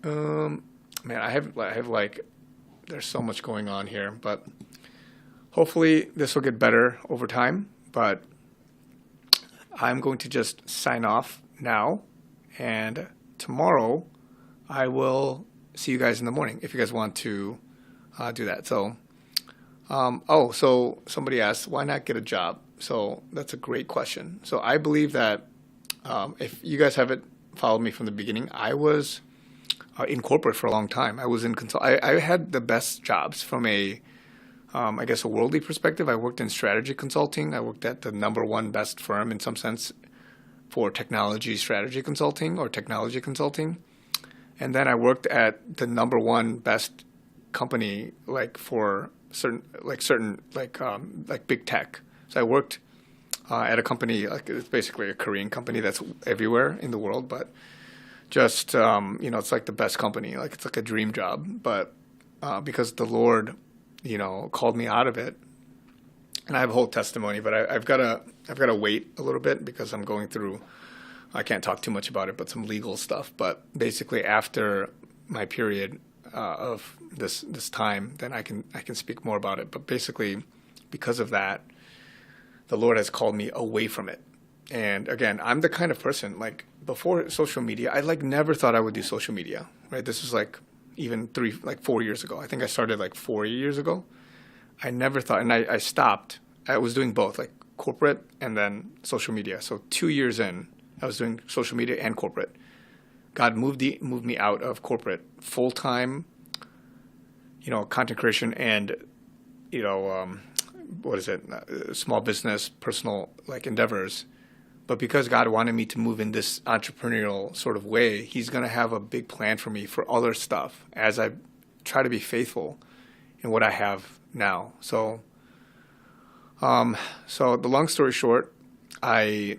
man, I have like there's so much going on here, but hopefully this will get better over time. But I'm going to just sign off now, and tomorrow I will see you guys in the morning if you guys want to do that. So, so somebody asked, why not get a job? So that's a great question. So I believe that if you guys haven't followed me from the beginning, I was in corporate for a long time. I was in I had the best jobs from I guess a worldly perspective. I worked in strategy consulting. I worked at the #1 best firm in some sense for technology strategy consulting or technology consulting. And then I worked at the #1 best company like for certain big tech. So I worked at a company, like it's basically a Korean company that's everywhere in the world, but just, it's like the best company. Like it's like a dream job. But because the Lord, called me out of it, and I have a whole testimony, but I've got to wait a little bit because I'm going through, I can't talk too much about it, but some legal stuff. But basically after my period of this time, then I can speak more about it. But basically because of that, the Lord has called me away from it. And again, I'm the kind of person, like before social media, I like never thought I would do social media, right? This was like even 4 years ago. I think I started like 4 years ago. I never thought, and I stopped. I was doing both, like corporate and then social media. So 2 years in, I was doing social media and corporate. God moved me out of corporate full-time, content creation and, small business, personal like endeavors. But because God wanted me to move in this entrepreneurial sort of way, He's going to have a big plan for me for other stuff as I try to be faithful in what I have now. So, the long story short, I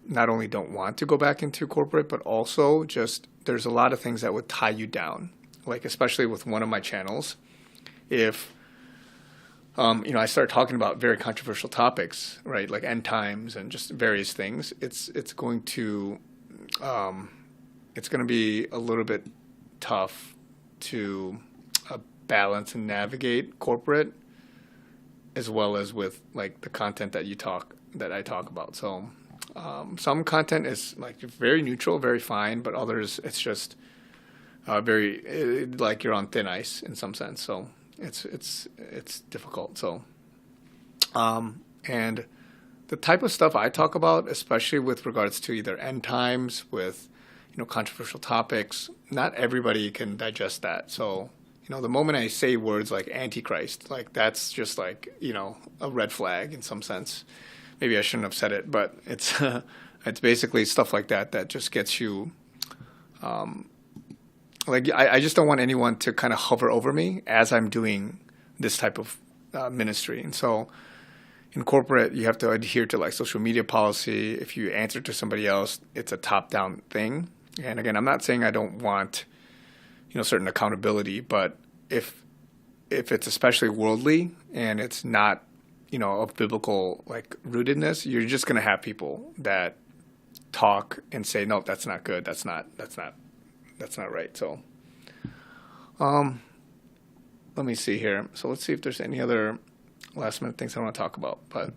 not only don't want to go back into corporate, but also just there's a lot of things that would tie you down, like especially with one of my channels. If I started talking about very controversial topics, right, like end times and just various things. It's going to be a little bit tough to balance and navigate corporate, as well as with like the content that I talk about. So some content is like very neutral, very fine, but others it's just very like you're on thin ice in some sense. So it's difficult. So, and the type of stuff I talk about, especially with regards to either end times, with controversial topics, not everybody can digest that. So, the moment I say words like Antichrist, like that's just like a red flag in some sense. Maybe I shouldn't have said it, but it's it's basically stuff like that just gets you. Like I just don't want anyone to kind of hover over me as I'm doing this type of ministry. And so in corporate, you have to adhere to like social media policy. If you answer to somebody else, it's a top-down thing. And again, I'm not saying I don't want certain accountability, but if it's especially worldly and it's not of biblical like rootedness, you're just going to have people that talk and say, no, that's not good. That's not right. So, let me see here. So let's see if there's any other last minute things I want to talk about. But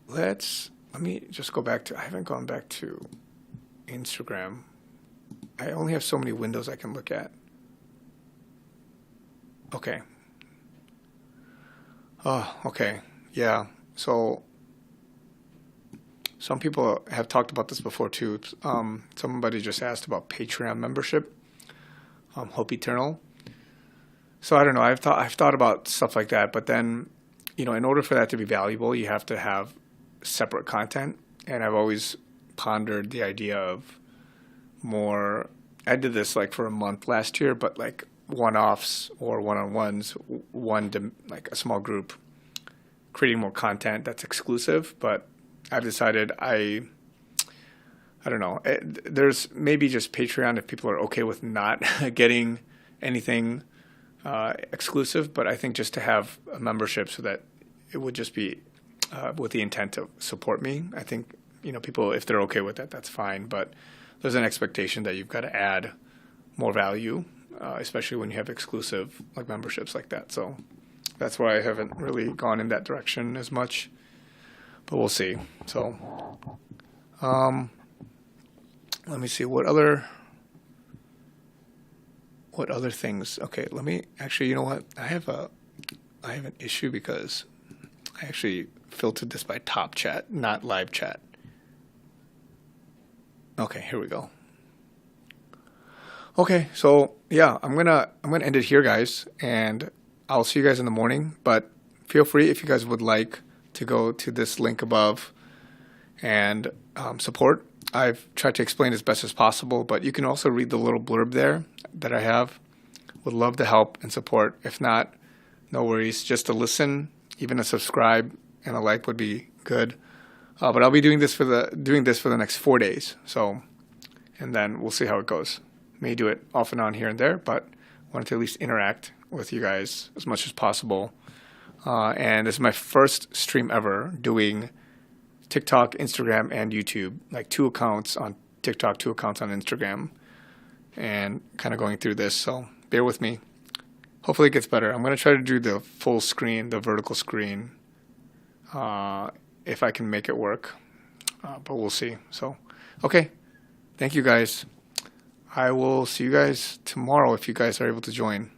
let me just go back to. I haven't gone back to Instagram. I only have so many windows I can look at. Okay. Oh, okay. Yeah. So some people have talked about this before too. Somebody just asked about Patreon membership, Hope Eternal. So I don't know. I've thought about stuff like that, but then in order for that to be valuable, you have to have separate content. And I've always pondered the idea of more. I did this like for a month last year, but like one-offs or one-on-ones, like a small group, creating more content that's exclusive. But I've decided I don't know. There's maybe just Patreon if people are okay with not getting anything exclusive, but I think just to have a membership so that it would just be with the intent to support me. I think people, if they're okay with that, that's fine. But there's an expectation that you've got to add more value, especially when you have exclusive like memberships like that. So that's why I haven't really gone in that direction as much. But we'll see. So let me see what other things. Okay, let me actually. You know what? I have an issue because I actually filtered this by top chat, not live chat. Okay, here we go. Okay, so yeah, I'm gonna end it here, guys, and I'll see you guys in the morning. But feel free if you guys would like to go to this link above and support. I've tried to explain as best as possible, but you can also read the little blurb there that I have. Would love to help and support. If not, no worries. Just to listen, even a subscribe and a like would be good. But I'll be doing this for the next 4 days. So, and then we'll see how it goes. May do it off and on here and there, but wanted to at least interact with you guys as much as possible. And this is my first stream ever doing TikTok, Instagram, and YouTube, like 2 accounts on TikTok, 2 accounts on Instagram, and kind of going through this. So bear with me. Hopefully it gets better. I'm going to try to do the full screen, the vertical screen, if I can make it work, but we'll see. So, okay. Thank you, guys. I will see you guys tomorrow if you guys are able to join.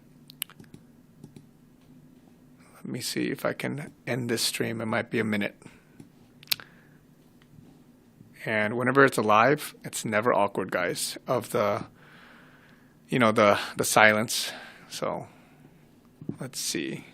Let me see if I can end this stream. It might be a minute. And whenever it's alive, it's never awkward, guys, of the silence. So let's see.